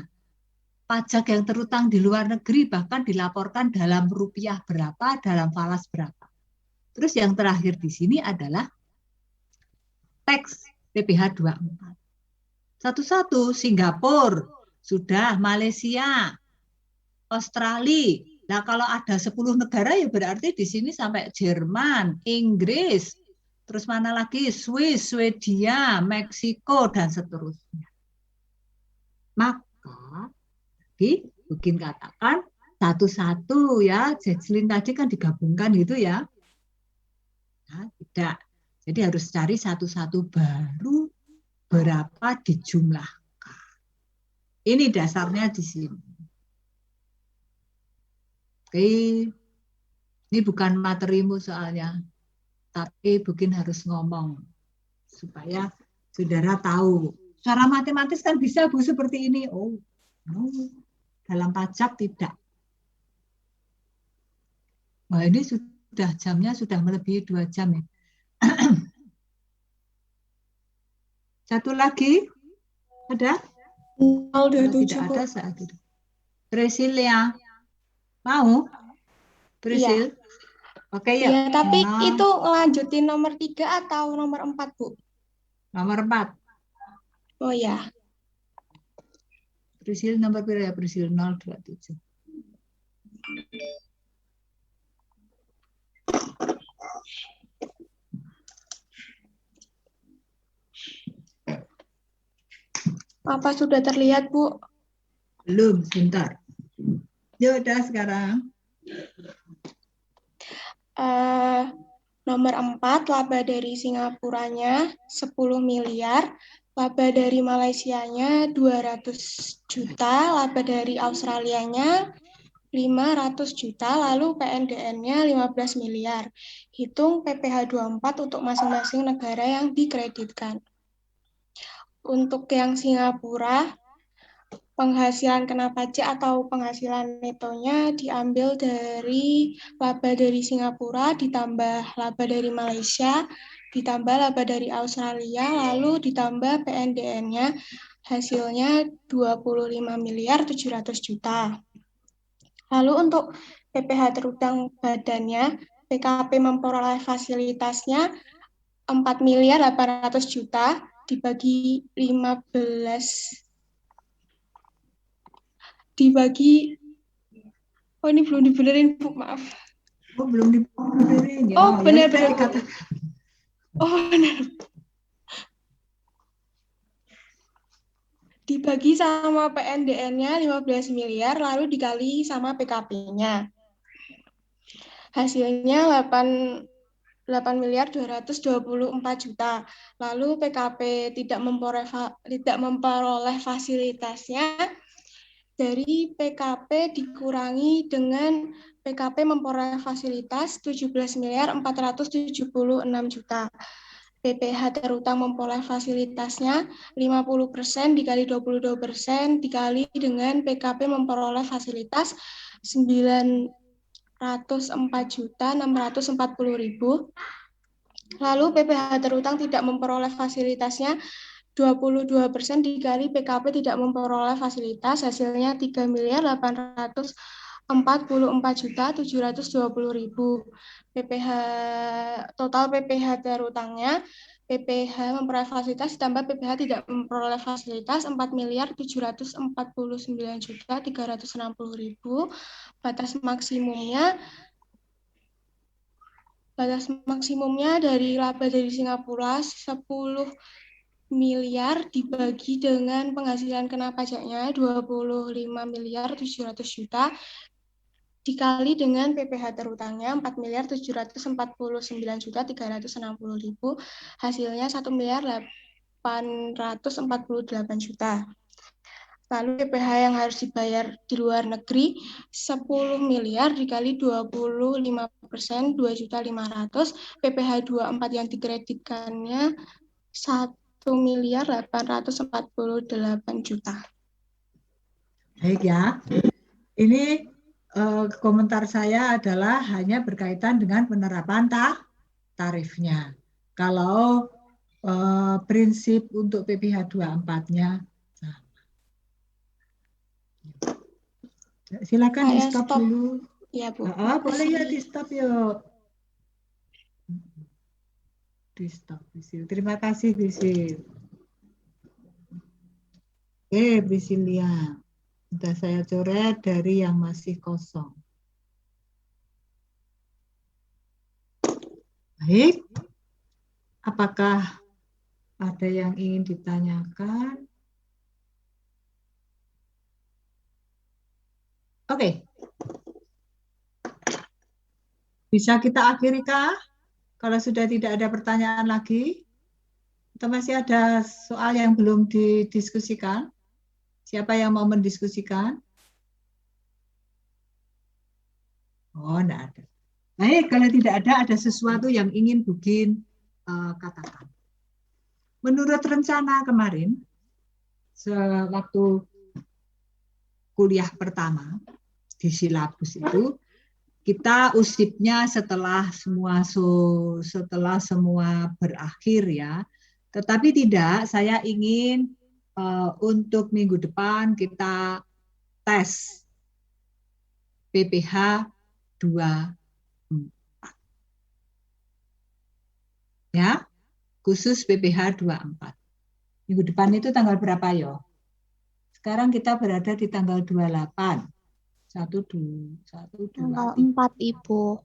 Speaker 1: pajak yang terutang di luar negeri bahkan dilaporkan dalam rupiah berapa, dalam falas berapa. Terus yang terakhir di sini adalah teks PPh 24. Satu-satu, Singapura, sudah, Malaysia, Australia. Nah, kalau ada 10 negara ya berarti di sini sampai Jerman, Inggris, terus mana lagi? Swiss, Swedia, Meksiko, dan seterusnya. Maka, mungkin katakan satu-satu ya, Jetslin tadi kan digabungkan gitu ya. Nah, tidak. Jadi harus cari satu-satu baru berapa dijumlahkan. Ini dasarnya di sini. Oke. Ini bukan materimu soalnya. Tapi mungkin harus ngomong supaya saudara tahu. Secara matematis kan bisa Bu seperti ini. Oh, no. Dalam pajak tidak. Wah, ini sudah jamnya sudah melebihi 2 jam ya. Satu lagi ada? Kalau tidak ada saat itu. Priscilia mau? Priscil?
Speaker 13: Iya.
Speaker 1: Oke ya.
Speaker 13: Iya, tapi itu ngelanjutin nomor 3 atau nomor 4, Bu?
Speaker 1: Nomor 4.
Speaker 13: Oh ya.
Speaker 1: Priscil nomor berapa ya? Priscil 027.
Speaker 13: Apa sudah terlihat, Bu?
Speaker 1: Belum, sebentar. Ya udah sekarang.
Speaker 13: Nomor 4, laba dari Singapuranya 10 miliar, laba dari Malaysianya 200 juta, laba dari Australianya 500 juta, lalu PNDN-nya 15 miliar. Hitung PPh 24 untuk masing-masing negara yang dikreditkan. Untuk yang Singapura, penghasilan kena pajak atau penghasilan netonya diambil dari laba dari Singapura, ditambah laba dari Malaysia, ditambah laba dari Australia, lalu ditambah PNDN-nya, hasilnya 25 miliar 700 juta. Lalu untuk PPh terutang badannya, PKP memperoleh fasilitasnya 4 miliar 800 juta, dibagi 15 dibagi, oh ini belum dibenerin Bu, maaf.
Speaker 1: Oh belum dibenerin ya.
Speaker 13: Oh benar benar. Oh benar. Dibagi sama PNDN-nya 15 miliar, lalu dikali sama PKP-nya. Hasilnya 8 miliar 224 juta. Lalu PKP tidak memperoleh fasilitasnya, dari PKP dikurangi dengan PKP memperoleh fasilitas 17 miliar 476 juta. PPh terutang memperoleh fasilitasnya 50% dikali 22% dikali dengan PKP memperoleh fasilitas 904.640.000. Lalu PPh terutang tidak memperoleh fasilitasnya 22% dikali PKP tidak memperoleh fasilitas, hasilnya 3.844.720.000. PPh total PPh terutangnya, PPh memperoleh fasilitas ditambah PPh tidak memperoleh fasilitas 4.749.360.000. Batas maksimumnya dari laba dari Singapura 10 miliar dibagi dengan penghasilan kena pajaknya 25.700.000.000 dikali dengan PPh terutangnya 4.749.360.000, hasilnya 1.848.000.000. Lalu PPh yang harus dibayar di luar negeri 10 miliar dikali 25%, 2.500.000. PPh 24 yang dikreditkannya 1.848.000.000.
Speaker 1: Baik ya. Ini komentar saya adalah hanya berkaitan dengan penerapan tarifnya. Kalau prinsip untuk PPh 24-nya sama. Silakan di stop dulu.
Speaker 13: Ya, Bu.
Speaker 1: Boleh ya di stop yuk. Di stop, Bisil. Terima kasih, Bisil. Oke, Brisilia. Sudah saya coret dari yang masih kosong. Baik. Apakah ada yang ingin ditanyakan? Oke. Bisa kita akhiri kah? Kalau sudah tidak ada pertanyaan lagi? Atau masih ada soal yang belum didiskusikan? Siapa yang mau mendiskusikan? Oh, tidak ada. Baik, kalau tidak ada sesuatu yang ingin Bugin katakan. Menurut rencana kemarin, sewaktu kuliah pertama di silabus itu, kita usipnya setelah semua berakhir ya. Tetapi tidak, saya ingin untuk minggu depan kita tes PPh 24. Ya, khusus PPh 24. Minggu depan itu tanggal berapa ya? Sekarang kita berada di tanggal 28. 1, 2, 1, 2,
Speaker 12: Tanggal
Speaker 1: 3.
Speaker 12: 4, Ibu.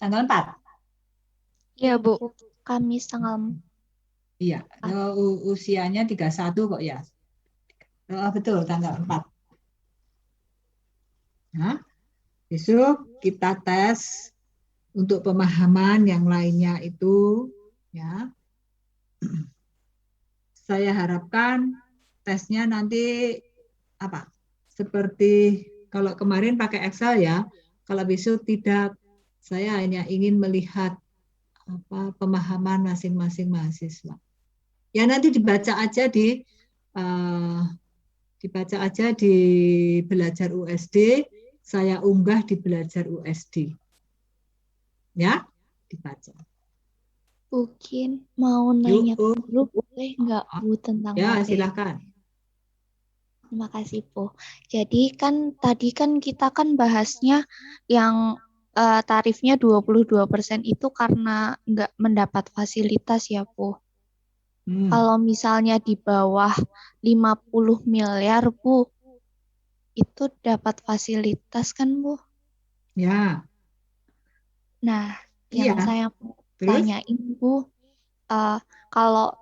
Speaker 1: Tanggal 4?
Speaker 12: Iya, Bu. Kamis tanggal 4.
Speaker 1: Iya, usianya 31 kok ya. Betul, tanggal 4. Nah, besok kita tes untuk pemahaman yang lainnya itu, ya. Saya harapkan tesnya nanti apa? Seperti kalau kemarin pakai Excel ya, kalau besok tidak, saya hanya ingin melihat pemahaman masing-masing mahasiswa. Ya nanti dibaca aja di Belajar USD, saya unggah di Belajar USD. Ya, dibaca.
Speaker 12: Mungkin mau nanya dulu, boleh nggak Bu tentang
Speaker 1: ya,
Speaker 12: materi?
Speaker 1: silakan.
Speaker 12: Terima kasih, Bu. Jadi kan tadi kan kita kan bahasnya yang tarifnya 22% itu karena nggak mendapat fasilitas ya, Bu. Kalau misalnya di bawah 50 miliar, Bu, itu dapat fasilitas kan, Bu?
Speaker 1: Ya.
Speaker 12: Nah, yang saya mau tanyain, Bu, kalau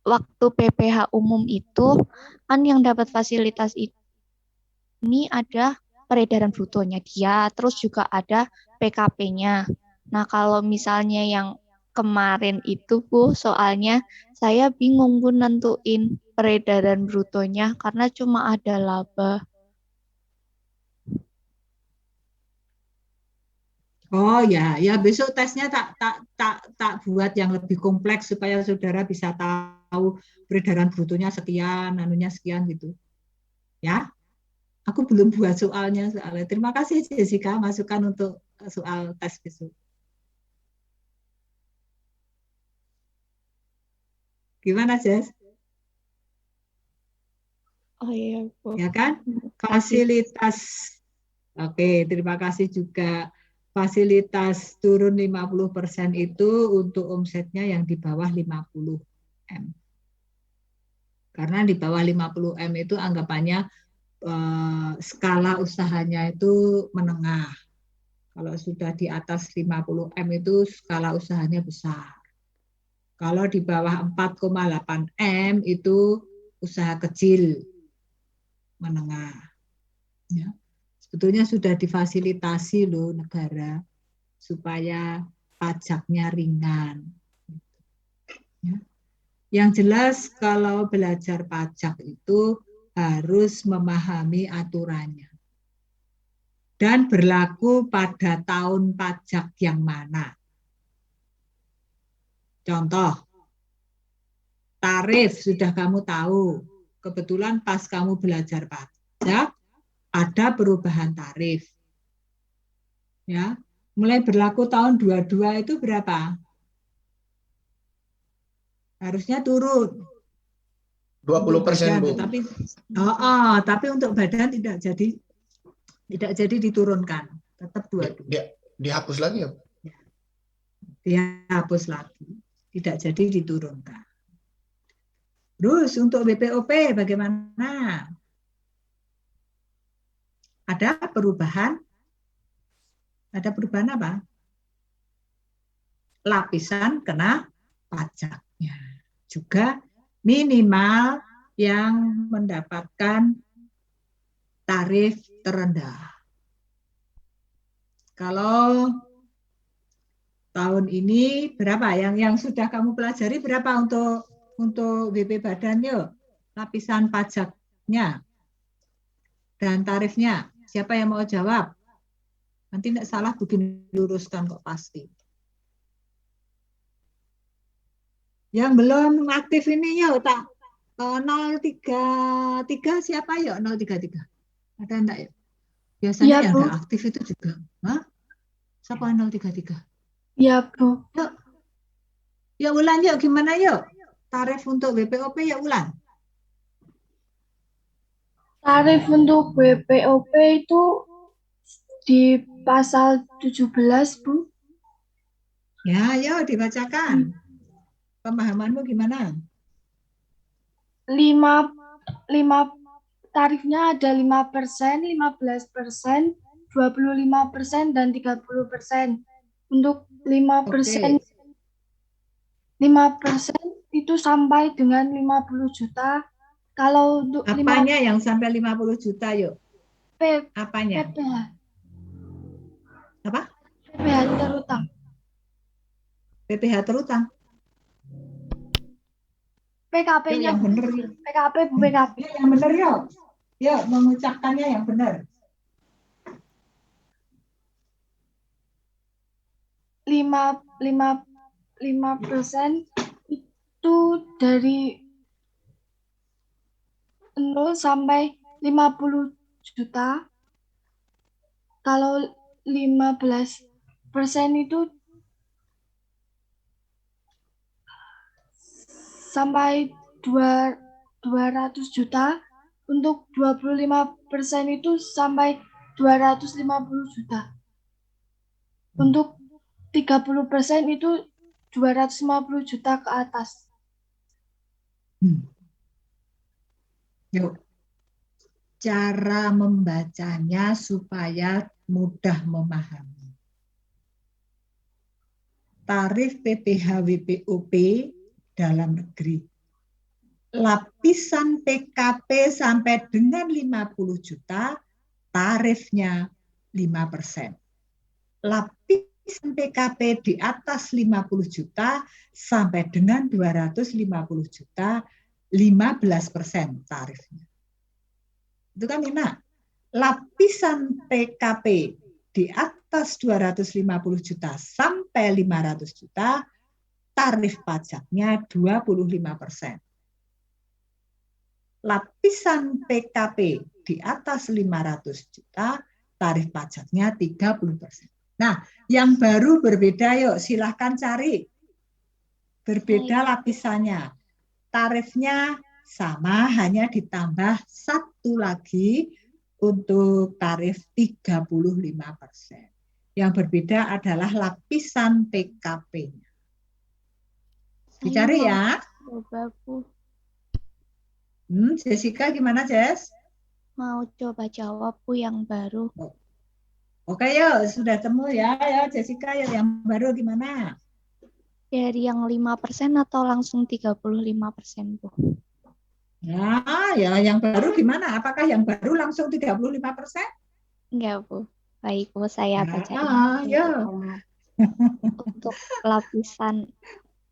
Speaker 12: waktu PPh umum itu kan yang dapat fasilitas ini ada peredaran brutonya dia, terus juga ada PKP-nya. Nah, kalau misalnya yang kemarin itu, Bu, soalnya saya bingung, Bu, nentuin peredaran brutonya karena cuma ada laba.
Speaker 1: Oh ya, ya besok tesnya tak buat yang lebih kompleks supaya saudara bisa tahu peredaran brutonya sekian, anunya sekian gitu. Ya, aku belum buat soalnya. Terima kasih Jessica, masukan untuk soal tes besok. Gimana, Jess?
Speaker 12: Oh iya, Bu.
Speaker 1: Ya kan? Fasilitas. Oke, terima kasih juga. Fasilitas turun 50% itu untuk omsetnya yang di bawah 50 M. Karena di bawah 50 M itu anggapannya skala usahanya itu menengah. Kalau sudah di atas 50 M itu skala usahanya besar. Kalau di bawah 4,8 M itu usaha kecil menengah. Ya. Sebetulnya sudah difasilitasi loh negara supaya pajaknya ringan. Ya. Yang jelas kalau belajar pajak itu harus memahami aturannya dan berlaku pada tahun pajak yang mana. Contoh, tarif sudah kamu tahu. Kebetulan pas kamu belajar pajak, ada perubahan tarif. Ya, mulai berlaku tahun 22 itu berapa? Harusnya turun.
Speaker 4: 20%, Bu.
Speaker 1: Tapi untuk badan tidak jadi diturunkan. Tetap 22.
Speaker 4: Dihapus lagi ya?
Speaker 1: Dihapus lagi. Tidak jadi diturunkan. Terus untuk BPOP bagaimana? Ada perubahan? Ada perubahan apa? Lapisan kena pajaknya. Juga minimal yang mendapatkan tarif terendah. Kalau tahun ini berapa? Yang sudah kamu pelajari berapa untuk BP Badan yuk? Lapisan pajaknya dan tarifnya. Siapa yang mau jawab? Nanti tidak salah bikin luruskan kok pasti. Yang belum aktif ini yuk tak 033 siapa yuk 033? Ada enggak yuk? Biasanya
Speaker 3: Ya,
Speaker 1: yang
Speaker 3: Bu.
Speaker 1: enggak aktif itu juga. Hah? Siapa 033?
Speaker 3: Ya, Bu.
Speaker 1: Yuk. Ya ulang yuk, gimana yuk? Tarif untuk BPOP ya ulang.
Speaker 3: Tarif untuk BPOP itu di pasal 17, Bu.
Speaker 1: Ya, yuk dibacakan. Pemahamanmu gimana?
Speaker 3: 5 tarifnya ada 5%, 15%, 25%, dan 30%. Untuk 5%, 5% itu sampai dengan 50 juta. Kalau untuk
Speaker 1: apanya yang sampai 50 juta yuk? Apanya?
Speaker 3: PPH.
Speaker 1: Apa?
Speaker 3: PPH terutang.
Speaker 1: PPH terutang.
Speaker 3: PKP-nya
Speaker 1: yang benar.
Speaker 3: PKP, Bu, PKP.
Speaker 1: Yang benar yuk. Yuk mengucapkannya yang benar.
Speaker 3: 5% itu dari 0 sampai 50 juta. Kalau 15% itu sampai 200 juta. Untuk 25% itu sampai 250 juta. Untuk 30% itu 250 juta ke atas.
Speaker 1: Yuk. Cara membacanya supaya mudah memahami. Tarif PPH WPOP dalam negeri. Lapisan PKP sampai dengan 50 juta, tarifnya 5%. Lapisan PKP di atas 50 juta sampai dengan 250 juta, 15% tarifnya. Itu kan enak. Lapisan PKP di atas 250 juta sampai 500 juta, tarif pajaknya 25%. Lapisan PKP di atas 500 juta, tarif pajaknya 30%. Nah, yang baru berbeda yuk, silahkan cari. Berbeda lapisannya. Tarifnya sama, hanya ditambah satu lagi untuk tarif 35%. Yang berbeda adalah lapisan PKP-nya. Dicari ya.
Speaker 12: Coba, Bu.
Speaker 1: Jessica gimana, Jess?
Speaker 12: Mau coba jawab, Bu, yang baru.
Speaker 1: Oke, yuk. Sudah temu ya. Ya, Jessica, yuk. Yang baru gimana?
Speaker 12: Dari yang 5% atau langsung 35%, Bu?
Speaker 1: Ya, yang baru gimana? Apakah yang baru langsung 35%?
Speaker 12: Enggak, Bu. Baik, Bu, saya bacain.
Speaker 1: Ya.
Speaker 12: Untuk lapisan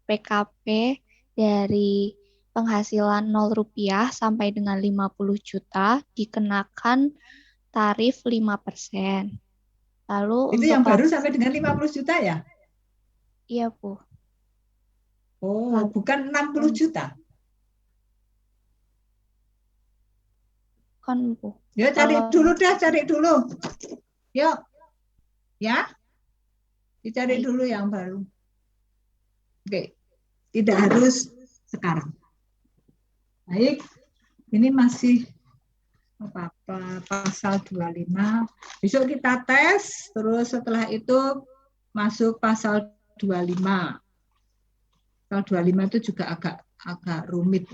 Speaker 12: PKP dari penghasilan 0 rupiah sampai dengan 50 juta dikenakan tarif 5%. Lalu
Speaker 1: Itu
Speaker 12: untuk
Speaker 1: yang baru sampai dengan 50 juta ya?
Speaker 12: Iya, Bu.
Speaker 1: Oh, bukan 60 juta.
Speaker 12: Kan, Bu.
Speaker 1: Ya, cari dulu. Yuk. Ya. Dicari dulu yang baru. Oke. Tidak harus sekarang. Baik. Ini masih apa pasal 25. Besok kita tes, terus setelah itu masuk pasal 25. Pasal 25 itu juga agak rumit.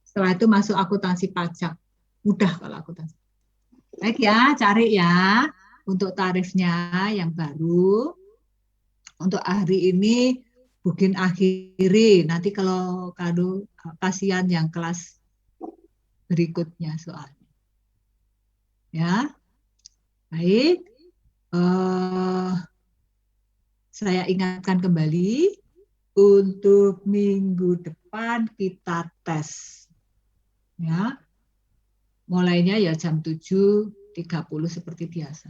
Speaker 1: Setelah itu masuk akuntansi pajak. Mudah kalau akuntansi. Baik ya, cari ya untuk tarifnya yang baru. Untuk hari ini mungkin akhiri. Nanti kalau kasihan yang kelas berikutnya soalnya. Ya. Baik. Saya ingatkan kembali untuk minggu depan kita tes. Ya. Mulainya ya jam 7.30 seperti biasa.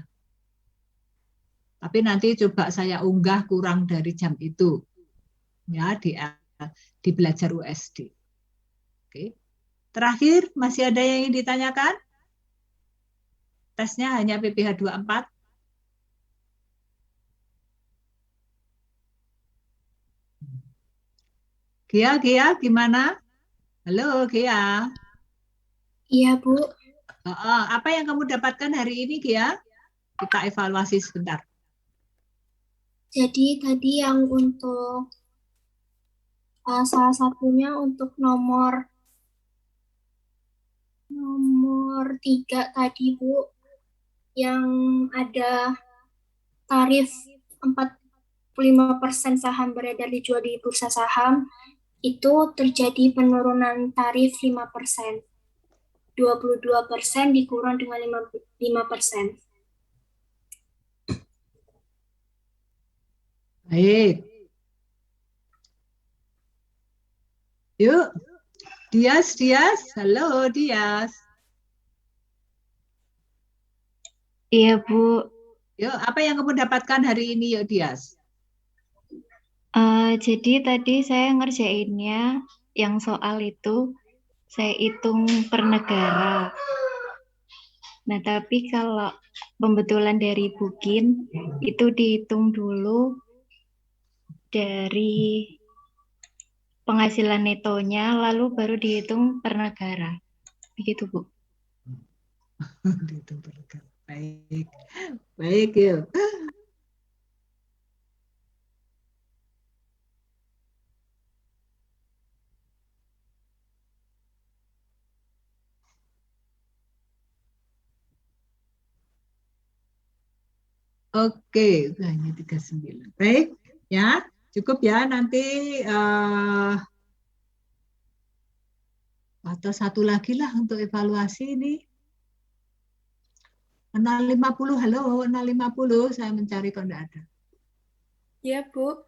Speaker 1: Tapi nanti coba saya unggah kurang dari jam itu. Ya, di belajar USD. Oke. Terakhir, masih ada yang ingin ditanyakan? Tesnya hanya PPH 24. Gia, gimana? Halo, Gia.
Speaker 3: Iya, Bu.
Speaker 1: Apa yang kamu dapatkan hari ini, Gia? Kita evaluasi sebentar.
Speaker 3: Jadi tadi yang untuk salah satunya untuk nomor 3 tadi, Bu, yang ada tarif 45% saham beredar dijual di bursa saham, itu terjadi penurunan tarif 5%. 22% dikurang dengan 5%.
Speaker 1: Baik. Yuk. Dias. Halo, Dias.
Speaker 14: Iya, Bu.
Speaker 1: Yuk, apa yang kamu dapatkan hari ini, yuk, Dias?
Speaker 14: Jadi tadi saya ngerjainnya yang soal itu saya hitung per negara. Nah, tapi kalau pembetulan dari Bukin itu dihitung dulu dari penghasilan netonya, lalu baru dihitung per negara. Begitu, Bu.
Speaker 1: Dihitung per negara. Baik, yuk. Oke, hanya 39. Baik, ya, cukup ya. Nanti atau satu lagi lah untuk evaluasi ini. 050, halo, 050, saya mencari kok enggak ada.
Speaker 3: Ya, Bu.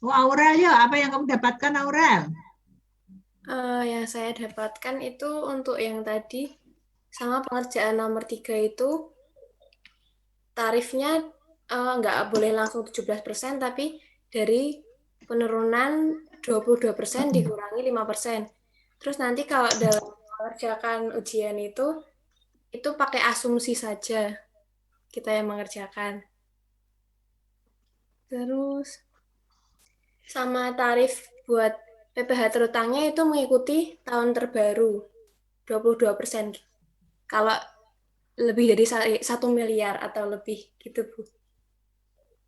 Speaker 1: Oh, Aurel ya, apa yang kamu dapatkan, Aurel?
Speaker 3: Yang saya dapatkan itu untuk yang tadi, sama pengerjaan nomor 3 itu, tarifnya nggak boleh langsung 17%, tapi dari penurunan 22% dikurangi 5%. Terus nanti kalau dalam mengerjakan ujian itu pakai asumsi saja kita yang mengerjakan. Terus sama tarif buat PPH terutangnya itu mengikuti tahun terbaru 22%. Kalau lebih dari 1 miliar atau lebih gitu, Bu.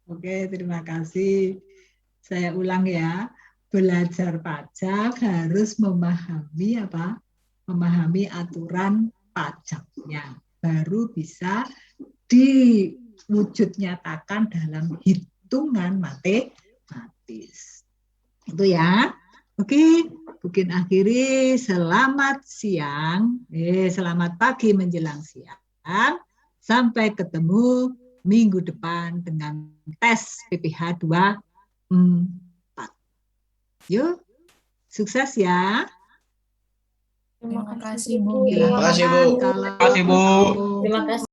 Speaker 1: Oke, terima kasih. Saya ulang ya. Belajar pajak harus memahami apa? Memahami aturan pajaknya. Baru bisa diwujud nyatakan dalam hitung. hitungan matematis. Itu ya. Oke, mungkin akhiri selamat siang, selamat pagi menjelang siang. Sampai ketemu minggu depan dengan tes PPH 24. Yuk, sukses ya.
Speaker 5: Terima kasih,
Speaker 15: Bu.
Speaker 1: Terima kasih, Bu.
Speaker 15: Terima kasih, Bu.